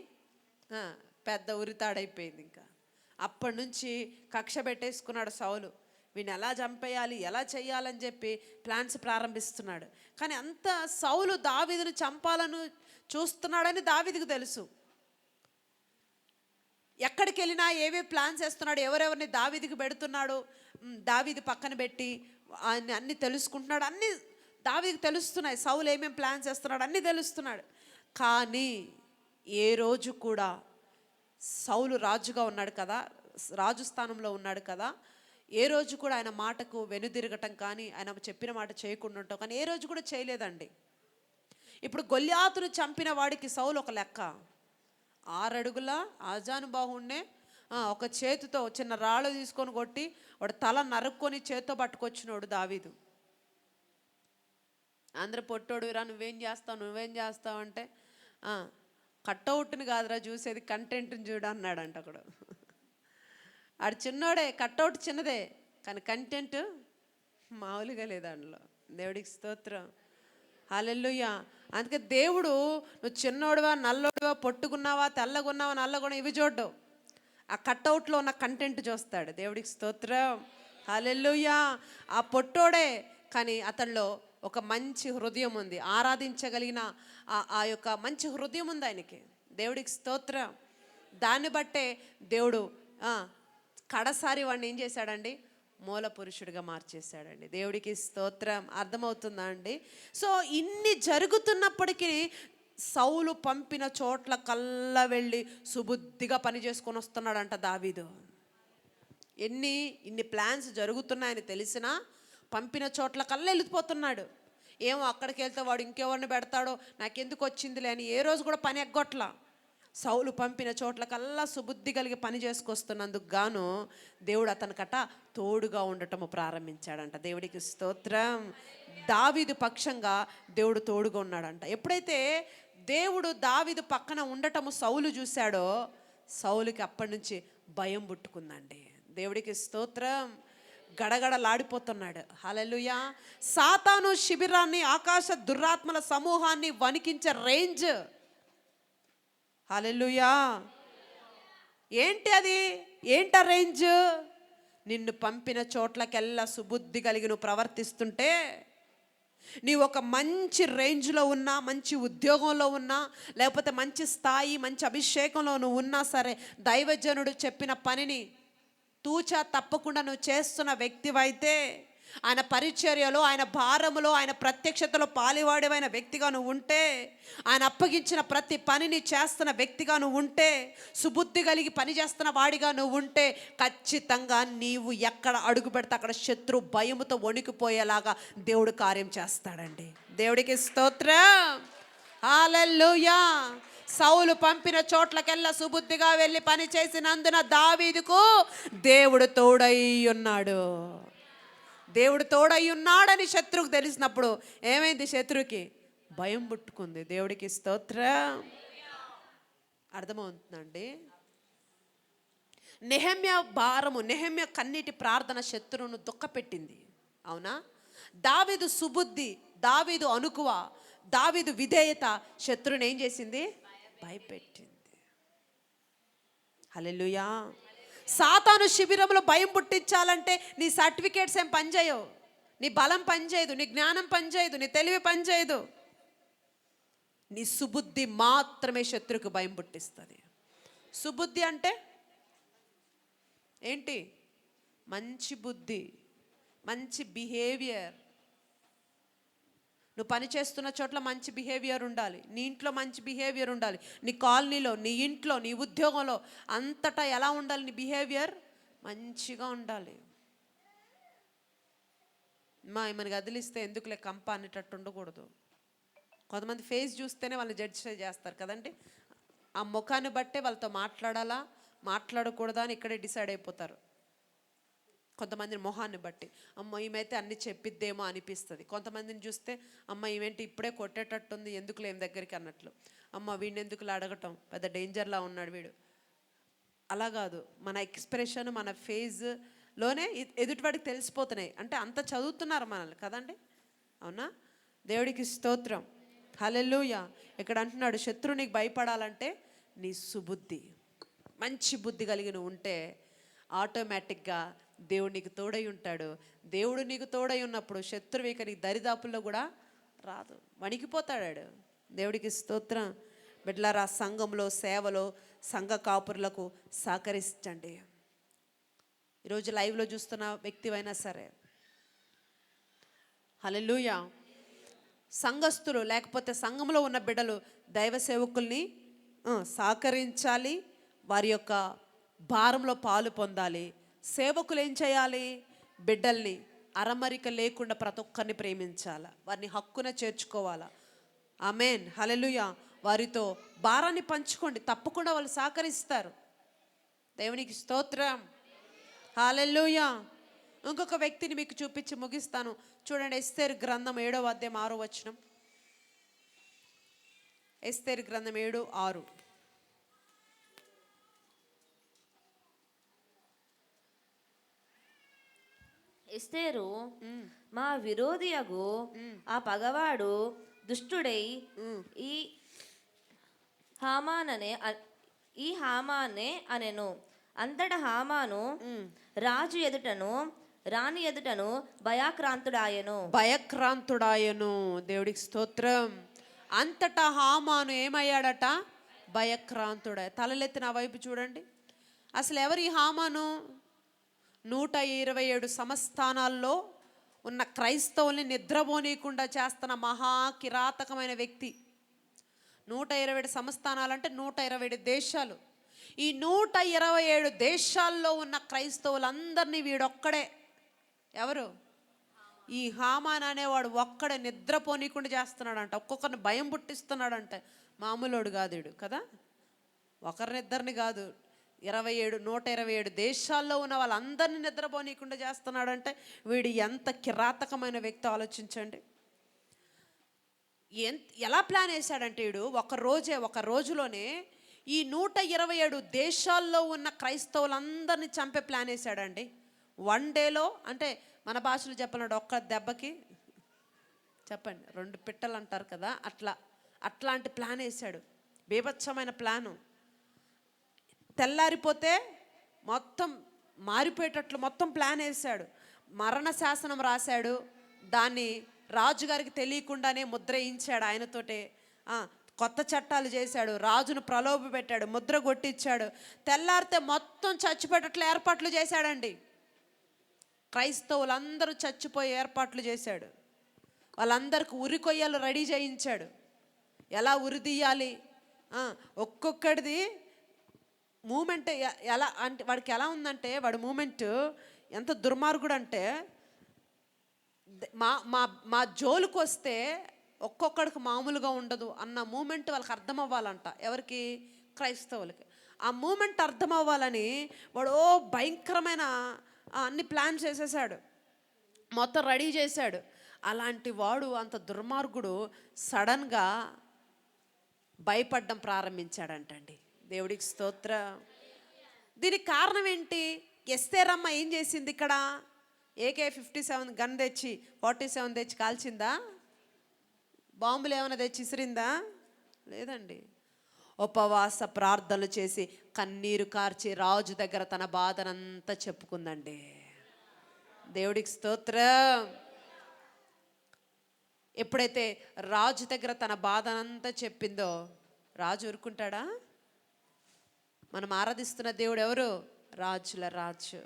పెద్ద ఉరితాడైపోయింది. ఇంకా అప్పటి నుంచి కక్ష పెట్టేసుకున్నాడు సౌలు. వీడిని ఎలా చంపేయాలి, ఎలా చేయాలని చెప్పి ప్లాన్స్ ప్రారంభిస్తున్నాడు. కానీ అంత సౌలు దావీదును చంపాలని చూస్తున్నాడని దావీదుకు తెలుసు. ఎక్కడికి వెళ్ళినా ఏవే ప్లాన్స్ వేస్తున్నాడు, ఎవరెవరిని దావీదుకి పెడుతున్నాడు, దావీదు పక్కన పెట్టి అన్ని తెలుసుకుంటున్నాడు. అన్నీ దావీదుకు తెలుస్తున్నాయి. సౌలు ఏమేమి ప్లాన్స్ వేస్తున్నాడు అన్నీ తెలుస్తున్నాడు. కానీ ఏ రోజు కూడా సౌలు రాజుగా ఉన్నాడు కదా, రాజు స్థానంలో ఉన్నాడు కదా, ఏ రోజు కూడా ఆయన మాటకు వెనుదిరగటం కానీ, ఆయన చెప్పిన మాట చేయకుండా ఉంటాం కానీ ఏ రోజు కూడా చేయలేదండి. ఇప్పుడు గొల్యాతును చంపిన వాడికి సౌలు ఒక లెక్క. 6 అడుగుల ఆజానుబాహుణ్ణే ఒక చేతితో చిన్న రాళ్ళు తీసుకొని కొట్టి వాడు తల నరుక్కొని చేత్తో పట్టుకొచ్చినోడు దావీదు. అందరూ పొట్టోడు రా, నువ్వేం చేస్తావు అంటే కట్అవుట్ని కాదురా చూసేది, కంటెంట్ని చూడు అన్నాడంట ఒకడు. ఆడు చిన్నోడే, కట్అవుట్ చిన్నదే, కానీ కంటెంట్ మామూలుగా లేదు అందులో. దేవుడికి స్తోత్రం, హల్లెలూయా. అందుకే దేవుడు నువ్వు చిన్నోడువా, నల్లోడువా, పొట్టుకున్నావా, తెల్లగున్నావా, నల్లగున్నావా ఇవి చూడ్డు, ఆ కట్అవుట్లో ఉన్న కంటెంట్ చూస్తాడు. దేవుడికి స్తోత్రం, హల్లెలూయా. ఆ పొట్టోడే, కానీ అతనిలో ఒక మంచి హృదయం ఉంది, ఆరాధించగలిగిన ఆ యొక్క మంచి హృదయం ఉంది ఆయనకి. దేవుడికి స్తోత్రం. దాన్ని బట్టే దేవుడు కడసారి వాడిని ఏం చేశాడండి, మూల పురుషుడిగా మార్చేశాడండి. దేవుడికి స్తోత్రం. అర్థమవుతుందా అండి? సో ఇన్ని జరుగుతున్నప్పటికీ సౌలు పంపిన చోట్ల కల్లా వెళ్ళి సుబుద్ధిగా పని చేసుకొని వస్తున్నాడంట దావీదు. ఇన్ని ప్లాన్స్ జరుగుతున్నాయని తెలిసినా పంపిన చోట్ల కల్లా వెళ్ళిపోతున్నాడు. ఏమో అక్కడికి వెళ్తే వాడు ఇంకెవరిని పెడతాడో, నాకెందుకు వచ్చిందిలే అని ఏ రోజు కూడా పని ఎగ్గొట్ల. సౌలు పంపిన చోట్ల కల్లా సుబుద్ధి కలిగి పని చేసుకొస్తున్నందుకు గాను దేవుడు అతనికట తోడుగా ఉండటము ప్రారంభించాడంట. దేవుడికి స్తోత్రం. దావీదు పక్షంగా దేవుడు తోడుగా ఉన్నాడంట. ఎప్పుడైతే దేవుడు దావీదు పక్కన ఉండటము సౌలు చూశాడో, సౌలుకి అప్పటి నుంచి భయం పుట్టుకుందండి. దేవుడికి స్తోత్రం. గడగడలాడిపోతున్నాడు. హల్లెలూయా. సాతాను శిబిరాన్ని, ఆకాశ దురాత్మల సమూహాన్ని వణికించే రేంజ్. హల్లెలూయా. ఏంటి అది? ఏంట రేంజ్? నిన్ను పంపిన చోట్లకెల్లా సుబుద్ధి కలిగి నువ్వు ప్రవర్తిస్తుంటే, నీ ఒక మంచి రేంజ్లో ఉన్నా, మంచి ఉద్యోగంలో ఉన్నా, లేకపోతే మంచి స్థాయి, మంచి అభిషేకంలో నువ్వు ఉన్నా సరే, దైవజనుడు చెప్పిన పనిని తూచా తప్పకుండా నువ్వు చేస్తున్న వ్యక్తివైతే, ఆయన పరిచర్యలో, ఆయన భారములో, ఆయన ప్రత్యక్షతలో పాలివాడమైన వ్యక్తిగా నువ్వు ఉంటే, ఆయన అప్పగించిన ప్రతి పనిని చేస్తున్న వ్యక్తిగా నువ్వు ఉంటే, సుబుద్ధి కలిగి పని చేస్తున్న వాడిగా నువ్వు ఉంటే, ఖచ్చితంగా నీవు ఎక్కడ అడుగు పెడితే అక్కడ శత్రు భయముతో వణికిపోయేలాగా దేవుడు కార్యం చేస్తాడండి. దేవుడికి స్తోత్రం, హల్లెలూయా. సౌలు పంపిన చోట్లకెల్లా సుబుద్ధిగా వెళ్ళి పని చేసినందున దావీదుకు దేవుడు తోడై ఉన్నాడు. దేవుడు తోడై ఉన్నాడని శత్రువుకు తెలిసినప్పుడు ఏమైంది? శత్రువుకి భయం పుట్టుకుంది. దేవుడికి స్తోత్రం. అర్థమవుతుందండి? నెహెమ్యా భారము, నెహెమ్యా కన్నీటి ప్రార్థన శత్రువును దుఃఖపెట్టింది. అవునా? దావీదు సుబుద్ధి, దావీదు అనుకువ, దావీదు విధేయత శత్రువుని ఏం చేసింది? భయపెట్టింది. హల్లెలూయా. సాతాను శిబిరంలో భయం పుట్టించాలంటే నీ సర్టిఫికేట్స్ ఏం పనిచేయవు, నీ బలం పనిచేయదు, నీ జ్ఞానం పనిచేయదు, నీ తెలివి పనిచేయదు. నీ సుబుద్ధి మాత్రమే శత్రువుకు భయం పుట్టిస్తుంది. సుబుద్ధి అంటే ఏంటి? మంచి బుద్ధి, మంచి బిహేవియర్. నువ్వు పని చేస్తున్న చోట్ల మంచి బిహేవియర్ ఉండాలి, నీ ఇంట్లో మంచి బిహేవియర్ ఉండాలి, నీ కాలనీలో, నీ ఇంట్లో, నీ ఉద్యోగంలో అంతటా ఎలా ఉండాలి? నీ బిహేవియర్ మంచిగా ఉండాలి. ఏమని కదిలిస్తే ఎందుకులే కంప అనేటట్టు ఉండకూడదు. కొంతమంది ఫేస్ చూస్తేనే వాళ్ళని జడ్జ్ చేస్తారు కదండి. ఆ ముఖాన్ని బట్టే వాళ్ళతో మాట్లాడాలా, మాట్లాడకూడదా అని ఇక్కడే డిసైడ్ అయిపోతారు. కొంతమందిని మొహాన్ని బట్టి, అమ్మ ఈమెతే అన్ని చెప్పిద్దేమో అనిపిస్తుంది. కొంతమందిని చూస్తే అమ్మ ఈమెంటి ఇప్పుడే కొట్టేటట్టుంది, ఎందుకు లేని దగ్గరికి అన్నట్లు. అమ్మ వీడిని ఎందుకులా అడగటం, పెద్ద డేంజర్లా ఉన్నాడు వీడు. అలా కాదు, మన ఎక్స్ప్రెషన్, మన ఫేజ్లోనే ఎదుటివాడికి తెలిసిపోతున్నాయి. అంటే అంత చదువుతున్నారు మనల్ని కదండి. అవునా? దేవుడికి స్తోత్రం, హల్లెలూయా. ఇక్కడ అంటున్నాడు శత్రువునికి భయపడాలంటే నీ సుబుద్ధి, మంచి బుద్ధి కలిగి నువ్వు ఉంటే ఆటోమేటిక్గా దేవుడు నీకు తోడై ఉంటాడు. దేవుడు నీకు తోడై ఉన్నప్పుడు శత్రువు ఇక నీ దరిదాపుల్లో కూడా రాదు, వణికిపోతాడు. దేవుడికి స్తోత్రం. బిడ్డలారా, సంఘంలో, సేవలో సంఘ కాపురులకు సహకరించండి. ఈరోజు లైవ్లో చూస్తున్న వ్యక్తివైనా సరే, హల్లెలూయా, సంఘస్థులు లేకపోతే సంఘంలో ఉన్న బిడ్డలు దైవ సేవకుల్ని సహకరించాలి, వారి యొక్క భారంలో పాలు పొందాలి. సేవకులు ఏం చేయాలి? బిడ్డల్ని అరమరిక లేకుండా ప్రతి ఒక్కరిని ప్రేమించాలా, వారిని హక్కున చేర్చుకోవాలా. ఆమేన్, హల్లెలూయా. వారితో భారాన్ని పంచుకోండి, తప్పకుండా వాళ్ళు సహకరిస్తారు. దేవునికి స్తోత్రం, హల్లెలూయా. ఇంకొక వ్యక్తిని మీకు చూపించి ముగిస్తాను. చూడండి, ఎస్తేరు గ్రంథం 7వ అధ్యాయం 6వ వచనం. ఎస్తేరు గ్రంథం 7:6. ఎస్తేరు మా విరోధియగు ఆ పగవాడు దుష్టుడై ఈ హామానే అనెను. అంతటా హామాను రాజు ఎదుటను రాణి ఎదుటను భయక్రాంతుడాయను. దేవుడికి స్తోత్రం. అంతటా హామాను ఏమయ్యాడట? భయక్రాంతుడా. తలలెత్తి నా వైపు చూడండి. అసలు ఎవరు ఈ హామాను? 127 సంస్థానాల్లో ఉన్న క్రైస్తవుల్ని నిద్రపోనీయకుండా చేస్తున్న మహా కిరాతకమైన వ్యక్తి. 127 సంస్థానాలంటే 127 దేశాలు. ఈ 127 దేశాల్లో ఉన్న క్రైస్తవులందరినీ వీడొక్కడే. ఎవరు? ఈ హామాన్ అనేవాడు ఒక్కడే నిద్రపోనీయకుండా చేస్తున్నాడంట. ఒక్కొక్కరిని భయం పుట్టిస్తున్నాడంట. మామూలుడు కాదు వీడు కదా. ఒకరినిద్దరిని కాదు, 127 దేశాల్లో ఉన్న వాళ్ళందరినీ నిద్రపోనీయకుండా చేస్తున్నాడంటే వీడు ఎంత కిరాతకమైన వ్యక్తి ఆలోచించండి. ఎలా ప్లాన్ వేశాడంటే వీడు ఒక రోజులోనే ఈ 127 దేశాల్లో ఉన్న క్రైస్తవులందరినీ చంపే ప్లాన్ వేశాడండి. 1 డేలో, అంటే మన భాషలో చెప్పాలంటే ఒక్క దెబ్బకి చెప్పండి 2 పిట్టలు అంటారు కదా, అట్లాంటి ప్లాన్ వేశాడు. బీభత్సమైన ప్లాను. తెల్లారిపోతే మొత్తం మారిపోయేటట్లు మొత్తం ప్లాన్ వేశాడు. మరణ శాసనం రాశాడు. దాన్ని రాజుగారికి తెలియకుండానే ముద్ర వేయించాడు ఆయనతోటే. కొత్త చట్టాలు చేశాడు. రాజును ప్రలోభ పెట్టాడు, ముద్ర కొట్టించాడు. తెల్లారితే మొత్తం చచ్చిపోయేటట్లు ఏర్పాట్లు చేశాడండి. క్రైస్తవులందరూ చచ్చిపోయే ఏర్పాట్లు చేశాడు. వాళ్ళందరికీ ఉరి కొయ్యలు రెడీ చేయించాడు. ఎలా ఉరి తీయాలి, ఒక్కొక్కడిది మూమెంట్ ఎలా అంటే వాడికి ఎలా ఉందంటే, వాడి మూమెంట్ ఎంత దుర్మార్గుడు అంటే, మా జోలుకు వస్తే ఒక్కొక్కడికి మామూలుగా ఉండదు అన్న మూమెంట్ వాళ్ళకి అర్థం అవ్వాలంట. ఎవరికి? క్రైస్తవులకి. ఆ మూమెంట్ అర్థం అవ్వాలని వాడు భయంకరమైన అన్ని ప్లాన్స్ చేసేసాడు, మొత్తం రెడీ చేశాడు. అలాంటి వాడు, అంత దుర్మార్గుడు సడన్గా భయపడడం ప్రారంభించాడంటండి. దేవుడికి స్తోత్రం. దీనికి కారణం ఏంటి? ఎస్తేరమ్మ ఏం చేసింది ఇక్కడ? AK-57 గన్ తెచ్చి 47 తెచ్చి కాల్చిందా? బాంబులు ఏమైనా తెచ్చి ఇసిరిందా? లేదండి. ఉపవాస ప్రార్థనలు చేసి కన్నీరు కార్చి రాజు దగ్గర తన బాధనంతా చెప్పుకుందండి. దేవుడికి స్తోత్రం. ఎప్పుడైతే రాజు దగ్గర తన బాధనంతా చెప్పిందో, రాజు ఊరుకుంటాడా? మనం ఆరాధిస్తున్న దేవుడు ఎవరు? రాజుల రాజు.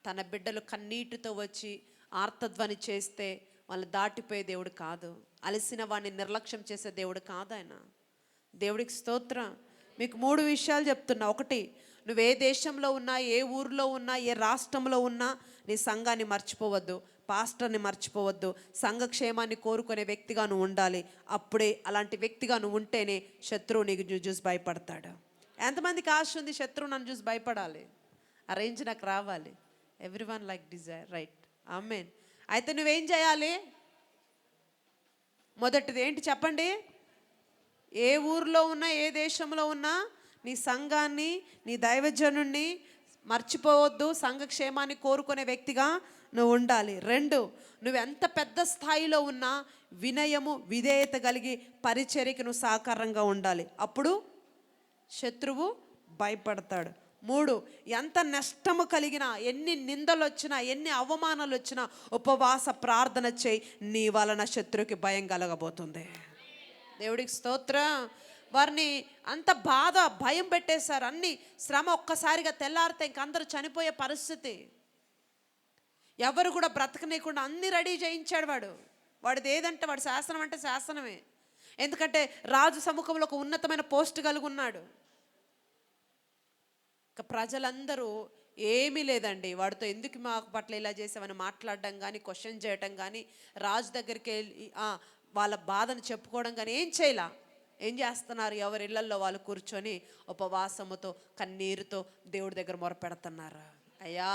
తన బిడ్డలు కన్నీటితో వచ్చి ఆర్తధ్వని చేస్తే వాళ్ళని దాటిపోయే దేవుడు కాదు. అలసిన వాడిని నిర్లక్ష్యం చేసే దేవుడు కాదు ఆయన. దేవుడికి స్తోత్రం. మీకు 3 విషయాలు చెప్తున్నా. 1, నువ్వు ఏ దేశంలో ఉన్నా, ఏ ఊరిలో ఉన్నా, ఏ రాష్ట్రంలో ఉన్నా నీ సంఘాన్ని మర్చిపోవద్దు, పాస్టర్ని మర్చిపోవద్దు. సంఘక్షేమాన్ని కోరుకునే వ్యక్తిగా నువ్వు ఉండాలి. అప్పుడే, అలాంటి వ్యక్తిగా నువ్వు ఉంటేనే శత్రువు నీకు చూసి భయపడతాడు. ఎంతమందికి ఆశ ఉంది శత్రువు నన్ను చూసి భయపడాలి, ఆ రేంజ్ నాకు రావాలి? Everyone like desire, right? Amen. అయితే నువ్వేం చేయాలి? మొదటిది ఏంటి చెప్పండి? ఏ ఊరిలో ఉన్నా, ఏ దేశంలో ఉన్నా నీ సంఘాన్ని, నీ దైవజనుణ్ణి మర్చిపోవద్దు. సంఘక్షేమాన్ని కోరుకునే వ్యక్తిగా నువ్వు ఉండాలి. 2, నువ్వు ఎంత పెద్ద స్థాయిలో ఉన్నా వినయము, విధేయత కలిగి పరిచర్యకి నువ్వు సహకారంగా ఉండాలి. అప్పుడు శత్రువు భయపడతాడు. 3, ఎంత నష్టము కలిగినా, ఎన్ని నిందలు వచ్చినా, ఎన్ని అవమానాలు వచ్చినా ఉపవాస ప్రార్థన చేయి. నీ వలన శత్రువుకి భయం కలగబోతుంది. దేవుడికి స్తోత్రం. వారిని అంత బాధ, భయం పెట్టేశారు. అన్ని శ్రమ ఒక్కసారిగా తెల్లారితే ఇంక అందరూ చనిపోయే పరిస్థితి. ఎవరు కూడా బ్రతకనీయకుండా అన్ని రెడీ చేయించాడు వాడు. వాడిది ఏదంటే వాడి శాసనం అంటే శాసనమే. ఎందుకంటే రాజు సముఖంలో ఒక ఉన్నతమైన పోస్ట్ కలిగి ఉన్నాడు. ఇక ప్రజలందరూ ఏమీ లేదండి, వాడితో ఎందుకు మా పట్ల ఇలా చేసామని మాట్లాడడం కానీ, క్వశ్చన్ చేయటం కానీ, రాజు దగ్గరికి వెళ్ళి వాళ్ళ బాధను చెప్పుకోవడం కానీ ఏం చేయలా. ఏం చేస్తున్నారు? ఎవరి ఇళ్లల్లో వాళ్ళు కూర్చొని ఉపవాసముతో, కన్నీరుతో దేవుడి దగ్గర మొరపెడుతున్నారు. అయ్యా,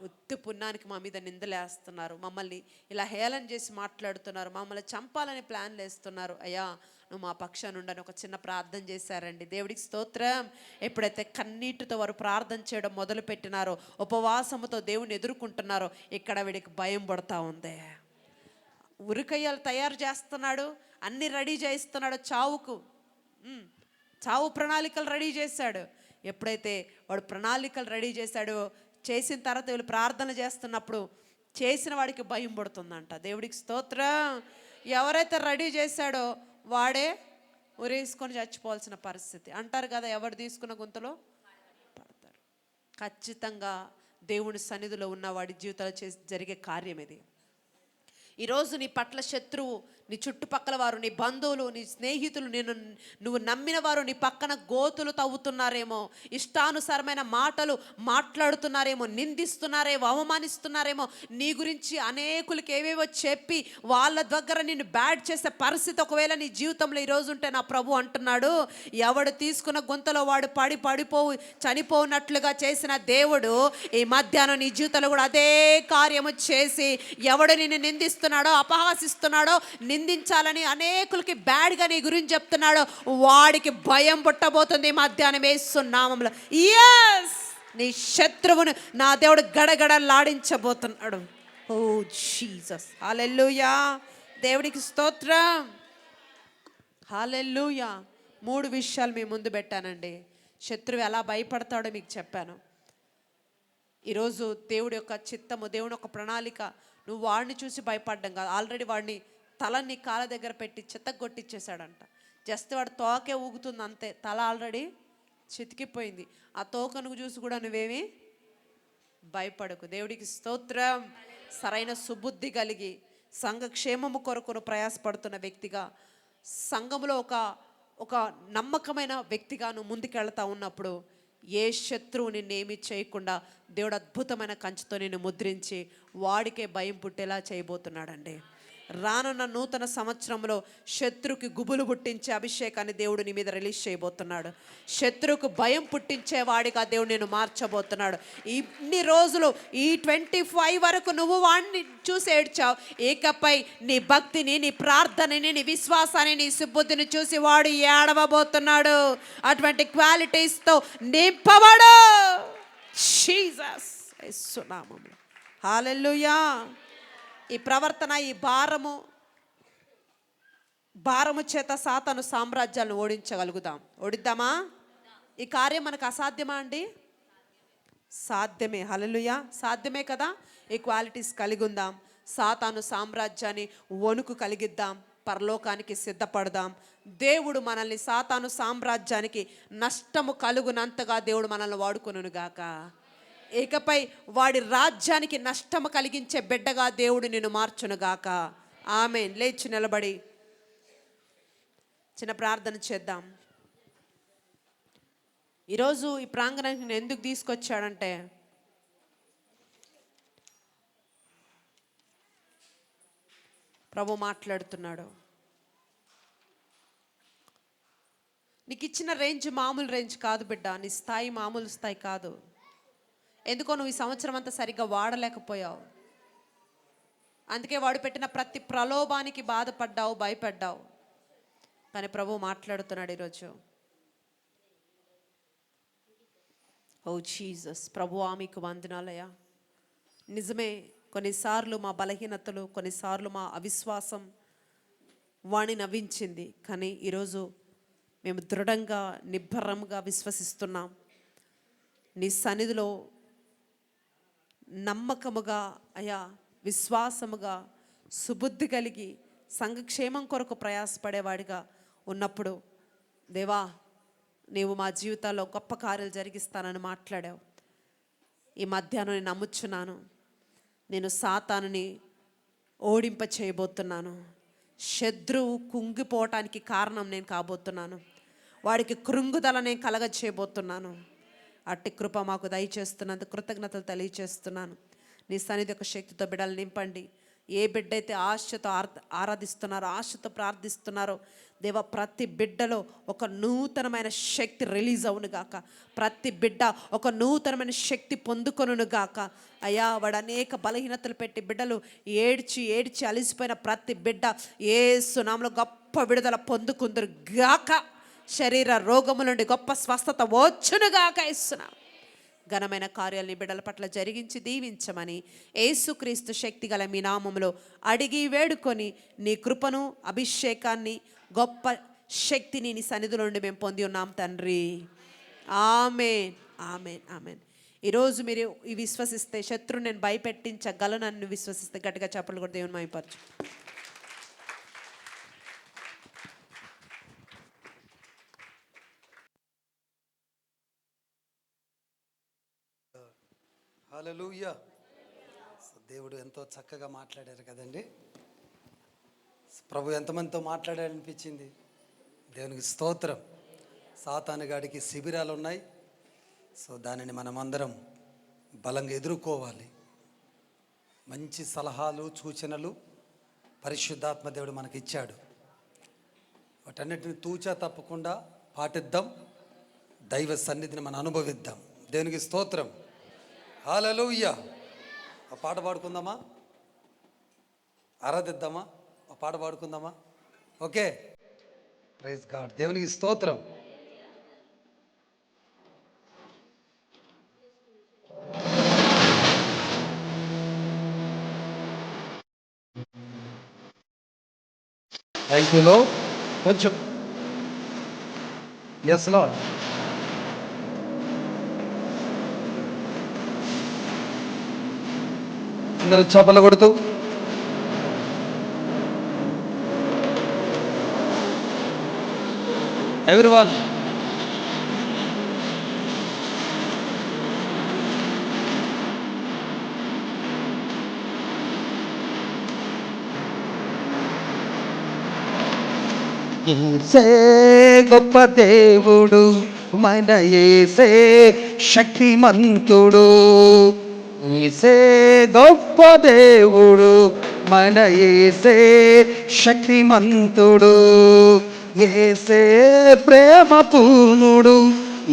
ఉత్తి పుణ్యానికి మా మీద నిందలేస్తున్నారు, మమ్మల్ని ఇలా హేళన చేసి మాట్లాడుతున్నారు, మమ్మల్ని చంపాలని ప్లాన్లు వేస్తున్నారు. అయ్యా నువ్వు మా పక్షాన ఉండని ఒక చిన్న ప్రార్థన చేశారండి. దేవుడికి స్తోత్రం. ఎప్పుడైతే కన్నీటితో వారు ప్రార్థన చేయడం మొదలు పెట్టినారో, ఉపవాసముతో దేవుని ఎదుర్కొంటున్నారో, ఇక్కడ వీడికి భయం పడతా ఉంది. ఉరికయ్యలు తయారు చేస్తున్నాడు, అన్ని రెడీ చేయిస్తున్నాడు చావుకు. చావు ప్రణాళికలు రెడీ చేశాడు. ఎప్పుడైతే వాడు ప్రణాళికలు రెడీ చేశాడో, చేసిన తర్వాత వీళ్ళు ప్రార్థన చేస్తున్నప్పుడు చేసిన వాడికి భయం పడుతుందంట. దేవుడికి స్తోత్రం. ఎవరైతే రెడీ చేశాడో వాడే ఉరేసుకొని చచ్చిపోవాల్సిన పరిస్థితి. అంటారు కదా, ఎవరు తీసుకున్న గుంతలో పడతారు. ఖచ్చితంగా దేవుని సన్నిధిలో ఉన్న వాడి జీవితంలో జరిగే కార్యం ఇది. ఈరోజు నీ పట్ల శత్రువు, నీ చుట్టుపక్కల వారు, నీ బంధువులు, నీ స్నేహితులు, నువ్వు నమ్మిన వారు నీ పక్కన గోతులు తవ్వుతున్నారేమో, ఇష్టానుసారమైన మాటలు మాట్లాడుతున్నారేమో, నిందిస్తున్నారేమో, అవమానిస్తున్నారేమో, నీ గురించి అనేకులకి ఏవేవో చెప్పి వాళ్ళ దగ్గర నిన్ను బ్యాడ్ చేసే పరిస్థితి ఒకవేళ నీ జీవితంలో ఈరోజు ఉంటే, నా ప్రభు అంటున్నాడు, ఎవడు తీసుకున్న గుంతలో వాడు చనిపోనట్లుగా చేసిన దేవుడు ఈ మధ్యాహ్నం నీ జీవితంలో కూడా అదే కార్యము చేసి, ఎవడు నిన్ను నిందిస్తున్నాడో, అపహాసిస్తున్నాడో, నిందించాలని అనేకులకి బ్యాడ్గా నీ గురించి చెప్తున్నాడో, వాడికి భయం పుట్టబోతుంది మధ్యాహ్నం యేసు నామములో. yes, నీ శత్రువును నా దేవుడు గడగడలాడించబోతున్నాడు. ఓ జీసస్, హల్లెలూయా. దేవుడికి స్తోత్రం, హల్లెలూయా. 3 విషయాలు మీ ముందు పెట్టానండి. శత్రువు ఎలా భయపడతాడో మీకు చెప్పాను. ఈరోజు దేవుడి యొక్క చిత్తము, దేవుని యొక్క ప్రణాళిక, నువ్వు వాడిని చూసి భయపడ్డం కాదు. ఆల్రెడీ వాడిని తలని కాళ్ళ దగ్గర పెట్టి చిత్తగొట్టిచ్చేసాడంట. జస్ట్ వాడు తోకే ఊగుతుంది అంతే, తల ఆల్రెడీ చితికిపోయింది. ఆ తోకను చూసి కూడా నువ్వేమి భయపడకు. దేవుడికి స్తోత్రం. సరైన సుబుద్ధి కలిగి సంఘక్షేమము కొరకును ప్రయాసపడుతున్న వ్యక్తిగా, సంఘములో ఒక నమ్మకమైన వ్యక్తిగా నువ్వు ముందుకెళ్తా ఉన్నప్పుడు, ఏ శత్రువు నిన్నేమీ చేయకుండా దేవుడు అద్భుతమైన కంచెతో నిన్ను ముద్రించి వాడికే భయం పుట్టేలా చేయబోతున్నాడండి. రానున్న నూతన సంవత్సరంలో శత్రువుకి గుబులు పుట్టించే అభిషేకాన్ని దేవుడు నీ మీద రిలీజ్ చేయబోతున్నాడు. శత్రువుకు భయం పుట్టించే వాడిగా దేవుడు నేను మార్చబోతున్నాడు. ఇన్ని రోజులు ఈ 25 వరకు నువ్వు వాడిని చూసి ఏడ్చావు. ఇకపై నీ భక్తిని, నీ ప్రార్థనని, నీ విశ్వాసాన్ని, నీ సుబుద్ధిని చూసి వాడు ఏడవబోతున్నాడు. అటువంటి క్వాలిటీస్తో నింపబడు. జీసస్ యేసు నామములో, హల్లెలూయా. ఈ ప్రవర్తన, ఈ భారము చేత సాతాను సామ్రాజ్యాలను ఓడిద్దామా? ఈ కార్యం మనకు అసాధ్యమా అండి? సాధ్యమే. హల్లెలూయా, సాధ్యమే కదా. ఈ క్వాలిటీస్ కలిగి ఉందాం. సాతాను సామ్రాజ్యాన్ని వణుకు కలిగిద్దాం. పరలోకానికి సిద్ధపడదాం. దేవుడు మనల్ని సాతాను సామ్రాజ్యానికి నష్టము కలుగునంతగా దేవుడు మనల్ని వాడుకొనును గాక. ఇకపై వాడి రాజ్యానికి నష్టము కలిగించే బిడ్డగా దేవుడు నిన్ను మార్చునుగాక. ఆమేన్. లేచి నిలబడి చిన్న ప్రార్థన చేద్దాం. ఈరోజు ఈ ప్రాంగణానికి నేను ఎందుకు తీసుకొచ్చాడంటే, ప్రభు మాట్లాడుతున్నాడు. నీకు ఇచ్చిన రేంజ్ మామూలు రేంజ్ కాదు బిడ్డ. నీ స్థాయి మామూలు స్థాయి కాదు. ఎందుకో నువ్వు ఈ సంవత్సరం అంతా సరిగ్గా వాడలేకపోయావు. అందుకే వాడు పెట్టిన ప్రతి ప్రలోభానికి బాధపడ్డావు, భయపడ్డావు. కానీ ప్రభు మాట్లాడుతున్నాడు ఈరోజు. ఓ జీసస్, ప్రభువా మీకు వందనాలయ్యా. నిజమే, కొన్నిసార్లు మా బలహీనతలు, కొన్నిసార్లు మా అవిశ్వాసం వాణ్ణి నవ్వించింది. కానీ ఈరోజు మేము దృఢంగా, నిబ్బరంగా విశ్వసిస్తున్నాం. నీ సన్నిధిలో నమ్మకముగా అయా, విశ్వాసముగా, సుబుద్ధి కలిగి సంఘక్షేమం కొరకు ప్రయాసపడేవాడిగా ఉన్నప్పుడు, దేవా నీవు మా జీవితాల్లో గొప్ప కార్యాలు జరిగిస్తానని మాట్లాడావు. ఈ మధ్యాహ్నం నేను నమ్ముచున్నాను, నేను సాతానుని ఓడింప చేయబోతున్నాను. శత్రువు కుంగిపోవటానికి కారణం నేను కాబోతున్నాను. వాడికి కృంగుదల నేను కలగ చేయబోతున్నాను. అట్టి కృప మాకు దయచేస్తున్నందుకు కృతజ్ఞతలు తెలియచేస్తున్నాను. నీ సన్నిధి యొక్క శక్తితో బిడ్డలు నింపండి. ఏ బిడ్డ అయితే ఆశతో ఆరాధిస్తున్నారో, ఆశతో ప్రార్థిస్తున్నారో దేవా, ప్రతి బిడ్డలో ఒక నూతనమైన శక్తి రిలీజ్ అవును గాక. ప్రతి బిడ్డ ఒక నూతనమైన శక్తి పొందుకొనును గాక. అయ్యా, వాడు అనేక బలహీనతలు పెట్టి బిడ్డలు ఏడ్చి ఏడ్చి అలిసిపోయిన ప్రతి బిడ్డ యేసు నామములో గొప్ప విడుదల పొందుకుందురు గాక. శరీర రోగముల నుండి గొప్ప స్వస్థత వచ్చును గాక. యేసునా ఘనమైన కార్యాలని బిడ్డల పట్ల జరిగించి దీవించమని యేసుక్రీస్తు శక్తి గల మీ నామములో అడిగి వేడుకొని నీ కృపను, అభిషేకాన్ని, గొప్ప శక్తిని నీ సన్నిధిలో నుండి మేము పొంది ఉన్నాం తండ్రి. ఆమేన్, ఆమేన్, ఆమేన్. ఈరోజు మీరు ఈ విశ్వసిస్తే శత్రువు నేను భయపెట్టించగలనని విశ్వసిస్తే గట్టిగా చప్పట్లు కూడా దేవుని మహిమపరచు. హల్లెలూయా. దేవుడు ఎంతో చక్కగా మాట్లాడారు కదండి. ప్రభు ఎంతమందితో మాట్లాడాడనిపించింది. దేవునికి స్తోత్రం. సాతానుగాడికి శిబిరాలు ఉన్నాయి. సో దానిని మనమందరం బలంగా ఎదుర్కోవాలి. మంచి సలహాలు, సూచనలు పరిశుద్ధాత్మ దేవుడు మనకి ఇచ్చాడు. వాటన్నిటిని తూచా తప్పకుండా పాటిద్దాం. దైవ సన్నిధిని మనం అనుభవిద్దాం. దేవునికి స్తోత్రం. హల్లెలూయా. ఆ పాట పాడుకుందామా? ఆరాధిద్దామా? ఆ పాట పాడుకుందామా? Okay, praise God. దేవునికి స్తోత్రం. Thank you Lord. కొంచెం ఎస్ లార్డ్. అందరూ చప్పట్లు కొడుతూ ఎవ్రీవన్. యేసే గొప్ప దేవుడు, మన యేసే శక్తిమంతుడు. యేసే గొప్ప దేవుడు, మన యేసే శక్తిమంతుడు. యేసే ప్రేమ పూర్ణుడు,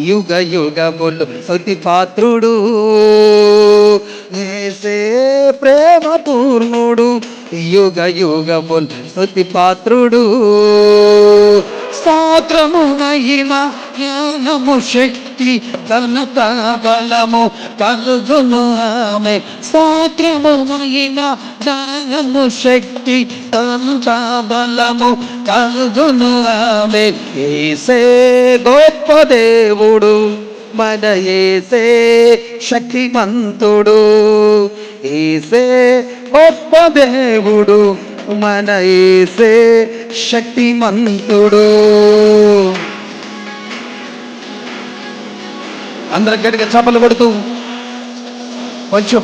యుగ యుగములు స్తుతి పాత్రుడు. యేసే ప్రేమ పూర్ణుడు, యుగ యుగములు స్తుతి పాత్రుడు. స్తోత్రము మహిమ జ్ఞానము శక్తి ఘనత బలము కలుగును ఆమె. స్తోత్రము మహిమ జ్ఞానము శక్తి ఘనత బలము కలుగును ఆమె. యేసే గొప్ప దేవుడు, మన యేసే శక్తిమంతుడు. యేసే గొప్ప దేవుడు, మన యేసే శక్తిమంతుడు. అందరం గట్టిగా చప్పట్లు కొడుతూ కొంచెం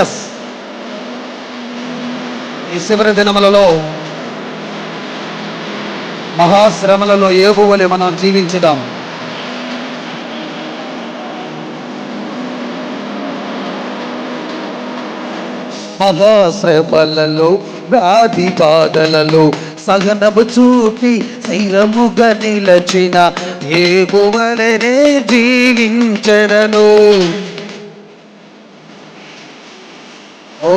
ఎస్. ఈ శివరి దినములలో మహాశ్రమలలో యోబు వలె మనం జీవించుదాం. మహాశ్రమలలో, వ్యాధి బాధలలో సహనము చూపి స్థిరముగా నిలచిన యోబు వలెనే జీవించెదను. ఓ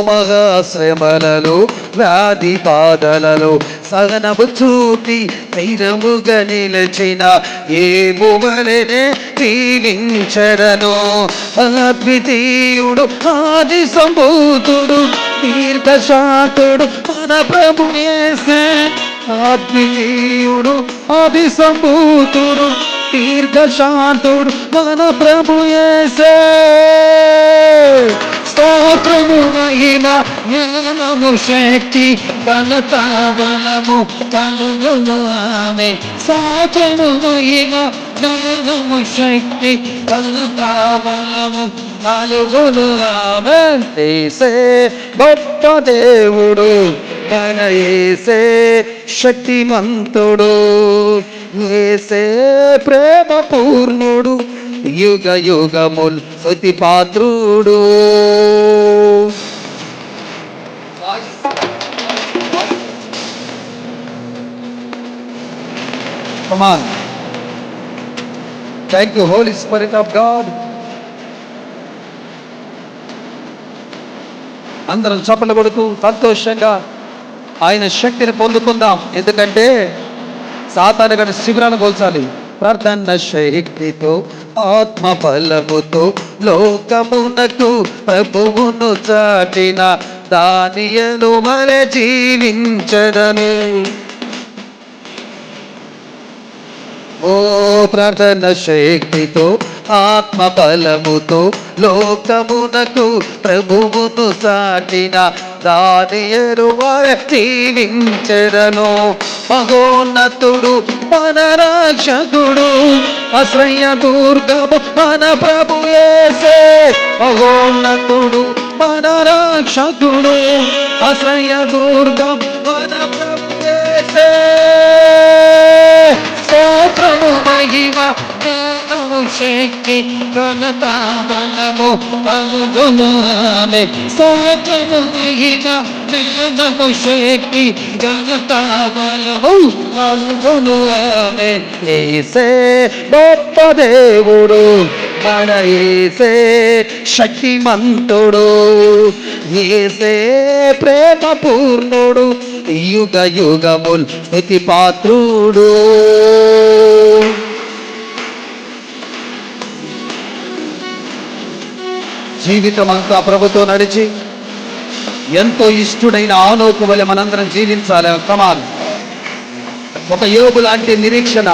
మహాశ్రమలలో, వ్యాధి బాధలలో సహనము చూపి స్థిరముగా నిలచిన యోబు వలెనే జీవించెదను. అద్వితీయుడు, ఆది సంభూతుడు, దీర్ఘశాంతుడు మన ప్రభు యేసే. అద్వితీయుడు, ఆది సంభూతుడు, దీర్ఘశాంతుడు మన ప్రభు యేసే. స్తోత్రము మహిమ జ్ఞానము శక్తి ఘనత బలము కలుగును ఆమె. స్తోత్రము మహిమ జ్ఞానము శక్తి ఘనత బలము కలుగును ఆమె. యేసే గొప్ప దేవుడు, మన యేసే శక్తిమంతుడు, యేసే ప్రేమ పూర్ణుడు, యుగ యుగముల్ స్తుతి పాత్రుడు. Come on. Thank you, Holy Spirit of God. అందరం చప్పట్లు కొడుతూ సంతోషంగా ఆయన శక్తిని పొందుకుందాం. ఎందుకంటే సాతాను గారి శిబిరాన్ని కోల్చాలి. ప్రార్థన శక్తితో ఆత్మ బలముతో లోకమునకు ప్రభువును చాటిన దానియేలు వలె జీవించదను. ఓ ప్రార్థన శక్తితో ఆత్మ బలముతో లోకమునకు ప్రభువును సాటిన దానియేలు వలె జీవించెదను. మహోన్నతుడు మన రక్షకుడు, ఆశ్రయ దుర్గము మన ప్రభు యేసే. మహోన్నతుడు మన రక్షకుడు, ఆశ్రయ దుర్గము మన ప్రభు యేసే. స్తోత్రము మహిమ జ్ఞానము శక్తి ఘనత బలము పలుకును ఆమె. స్తోత్రము మహిమ జ్ఞానము శక్తి ఘనత బలము పలుకును ఆమె. యేసే గొప్ప దేవుడు, మన యేసే శక్తిమంతుడు, యేసే ప్రేమ పూర్ణుడు, యుగ యుగముల్ స్తుతి పాత్రుడు. జీవితం అంతా ప్రభుతో నడిచి ఎంతో ఇష్టడైన ఆనోకు వలె మనందరం జీవించాలి. కమాల్. ఒక యోబు లాంటి నిరీక్షణ,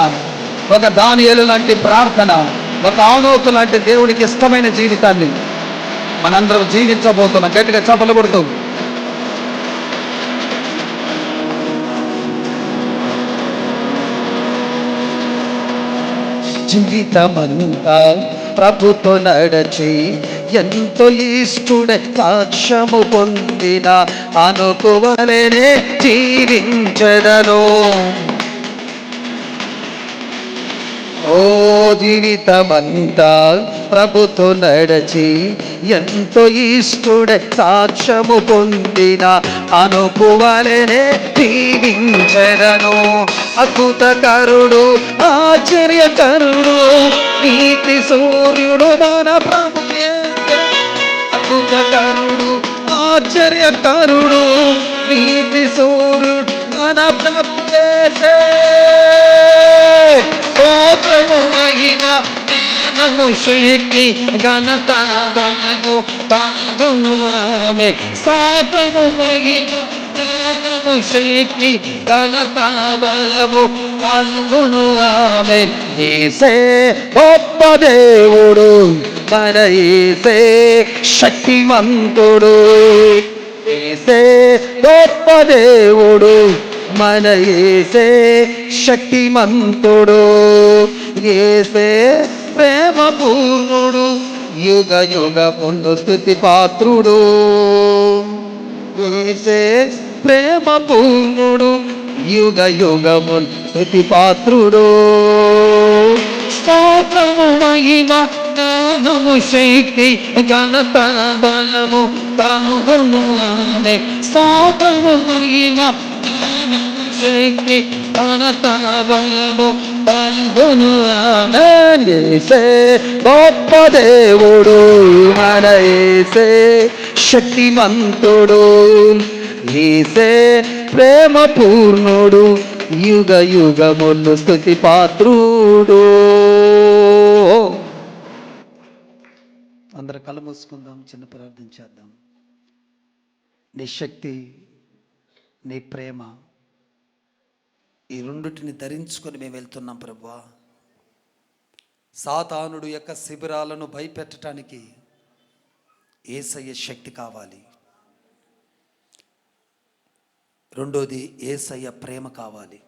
ఒక దానియేలు లాంటి ప్రార్థన, ఒక ఆనోకు లాంటి దేవుడికి ఇష్టమైన జీవితాన్ని మనందరం జీవించబోతున్నాం. గట్టిగా చప్పట్లు కొడుతూ జీవితమంతా ప్రభుతో నడచి ఎంతో ఇష్టడే సాక్ష్యము పొందిన అనుకువలనే జీవించదను. ఓ జీవితమంతా ప్రభుతో నడచి ఎంతో ఇష్టడే సాక్ష్యము పొందిన అనుకువలనే జీవించదను. అద్భుతకరుడు, ఆశ్చర్యకరుడు, నీతి సూర్యుడు మన ప్రభు యేసే. అద్భుతకరుడు, ఆశ్చర్యకరుడు, నీతి సూర్యుడు మన ప్రభు యేసే. స్తోత్రము మహిమ జ్ఞానము శక్తి ఘనత బలము పలుకును ఆమె. స్తోత్రము మహిమ జ్ఞానము శక్తి ఘనత బలము పలుకును ఆమె. యేసే గొప్ప దేవుడు, మన యేసే శక్తిమంతుడు, యేసే గొప్ప దేవుడు, మన యేసే శక్తిమంతుడు, యేసే ప్రేమ పూర్ణుడు, యుగ యుగములు స్తుతి పాత్రుడు. యేసే ప్రేమ పూర్ణుడు, యుగ యుగములు స్తుతి పాత్రుడు. స్తోత్రము మహిమ జ్ఞానము శక్తి ఘనత బలము పలుకును ఆమె. స్తోత్రము మహిమ శక్తి ఘనత బలము పలుకును ఆమె. యేసే గొప్ప దేవుడు, మన యేసే శక్తిమంతుడు, యేసే ప్రేమ పూర్ణుడు, యుగ యుగములు స్తుతి పాత్రుడు. అందరు కళ్ళు మూసుకుందాం, చిన్న ప్రార్థన చేద్దాం. నీ శక్తి, నీ ప్రేమ, ఈ రెండుటిని ధరించుకొని మేము వెళ్తున్నాం ప్రభువా. సాతానుడు యొక్క శిబిరాలను భయపెట్టడానికి యేసయ్య శక్తి కావాలి. రెండోది యేసయ్య ప్రేమ కావాలి.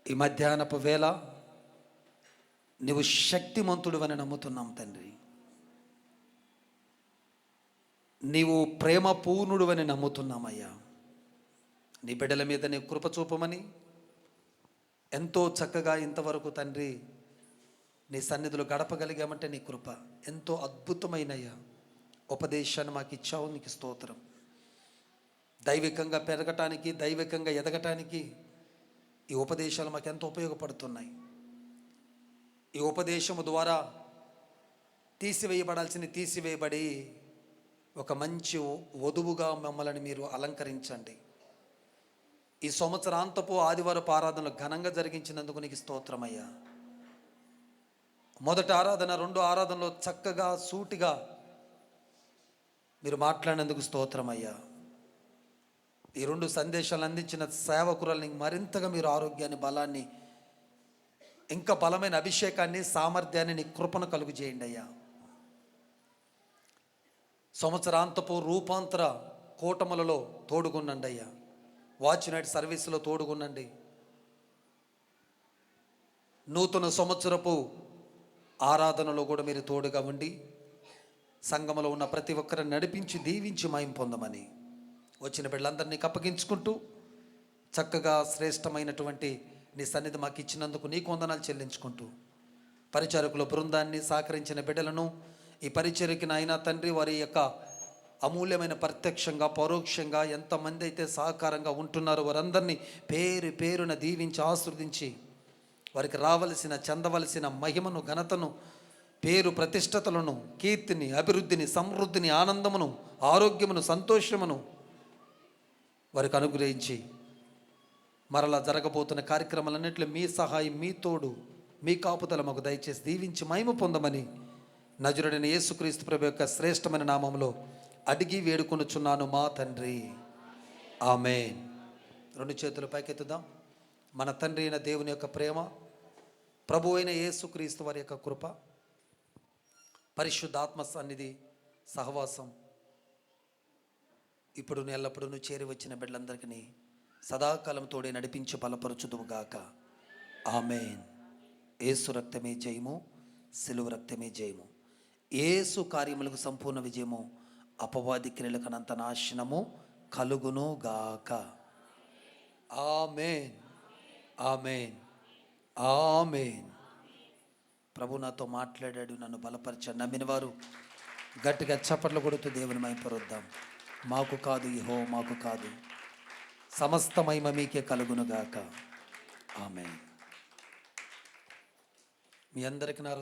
ఈ మధ్యాహ్నపు వేళ నువ్వు శక్తిమంతుడు అని నమ్ముతున్నాం తండ్రి. నీవు ప్రేమ పూర్ణుడు అని నమ్ముతున్నామయ్యా. నీ బిడ్డల మీద నీ కృప చూపమని ఎంతో చక్కగా ఇంతవరకు తండ్రి నీ సన్నిధిలో గడపగలిగామంటే నీ కృప. ఎంతో అద్భుతమైనయ్యా ఉపదేశాన్ని మాకు ఇచ్చావు, నీకు స్తోత్రం. దైవికంగా పెరగటానికి, దైవికంగా ఎదగటానికి ఈ ఉపదేశాలు మాకు ఎంతో ఉపయోగపడుతున్నాయి. ఈ ఉపదేశము ద్వారా తీసివేయబడాల్సింది తీసివేయబడి ఒక మంచి వధువుగా మమ్మల్ని మీరు అలంకరించండి. ఈ సంవత్సరాంతపు ఆదివారపు ఆరాధనలు ఘనంగా జరిగించినందుకు నీకు స్తోత్రమయ్యా. మొదటి ఆరాధన, రెండో ఆరాధనలో చక్కగా సూటిగా మీరు మాట్లాడినందుకు స్తోత్రమయ్యా. ఈ రెండు సందేశాలు అందించిన సేవకురాలని మరింతగా మీరు ఆరోగ్యాన్ని, బలాన్ని, ఇంకా బలమైన అభిషేకాన్ని, సామర్థ్యాన్ని, నీ కృపను కలుగు చేయండి అయ్యా. సంవత్సరాంతపు రూపాంతర కూటములలో తోడుగునండి అయ్యా. వాచ్ నైట్ సర్వీసులో తోడుగునండి. నూతన సంవత్సరపు ఆరాధనలో కూడా మీరు తోడుగా ఉండి సంఘములో ఉన్న ప్రతి ఒక్కరిని నడిపించి దీవించి మహిమ పొందమని వచ్చిన బిడ్డలందరినీ అప్పగించుకుంటూ చక్కగా శ్రేష్టమైనటువంటి నీ సన్నిధి మాకు ఇచ్చినందుకు నీకు వందనాలు చెల్లించుకుంటూ పరిచారకుల బృందాన్ని, సహకరించిన బిడ్డలను, ఈ పరిచర్యకి నాయన తండ్రి వారి యొక్క అమూల్యమైన ప్రత్యక్షంగా పరోక్షంగా ఎంతమంది అయితే సహకారంగా ఉంటున్నారో వారందరినీ పేరు పేరున దీవించి ఆశీర్వదించి వారికి రావలసిన, చెందవలసిన మహిమను, ఘనతను, పేరు ప్రతిష్టతలను, కీర్తిని, అభివృద్ధిని, సమృద్ధిని, ఆనందమును, ఆరోగ్యమును, సంతోషమును వారికి అనుగ్రహించి మరలా జరగబోతున్న కార్యక్రమాలన్నింటిలో మీ సహాయం, మీ తోడు, మీ కాపుదల మాకు దయచేసి దీవించి మహిమ పొందమని నజరుడైన యేసుక్రీస్తు ప్రభు యొక్క శ్రేష్టమైన నామంలో అడిగి వేడుకొనుచున్నాను మా తండ్రి, ఆమేన్. రెండు చేతులు పైకెత్తుదాం. మన తండ్రి అయిన దేవుని యొక్క ప్రేమ, ప్రభు అయిన యేసుక్రీస్తు వారి యొక్క కృప, పరిశుద్ధాత్మ సన్నిధి, సహవాసం ఇప్పుడు ఎల్లప్పుడూ చేరి వచ్చిన బిడ్డలందరికీ సదాకాలం తోడే నడిపించి బలపరచుదువుగాక. ఆమేన్. యేసు రక్తమే జయము, సిలువ రక్తమే జయము. యేసు కార్యములకు సంపూర్ణ విజయము, అపవాది క్రియలకు అనంత నాశనము కలుగును గాక. ఆమేన్, ఆమేన్, ఆమేన్. ప్రభు నాతో మాట్లాడాడు, నన్ను బలపరిచాడు. నమ్మిన వారు గట్టిగా చప్పట్లు కొడుతూ దేవుని మహిమపరుద్దాం. మాకు కాదు యెహోవా, మాకు కాదు, సమస్త మహిమ మీకే కలుగునుగాక. ఆమేన్. మీ అందరికీ నా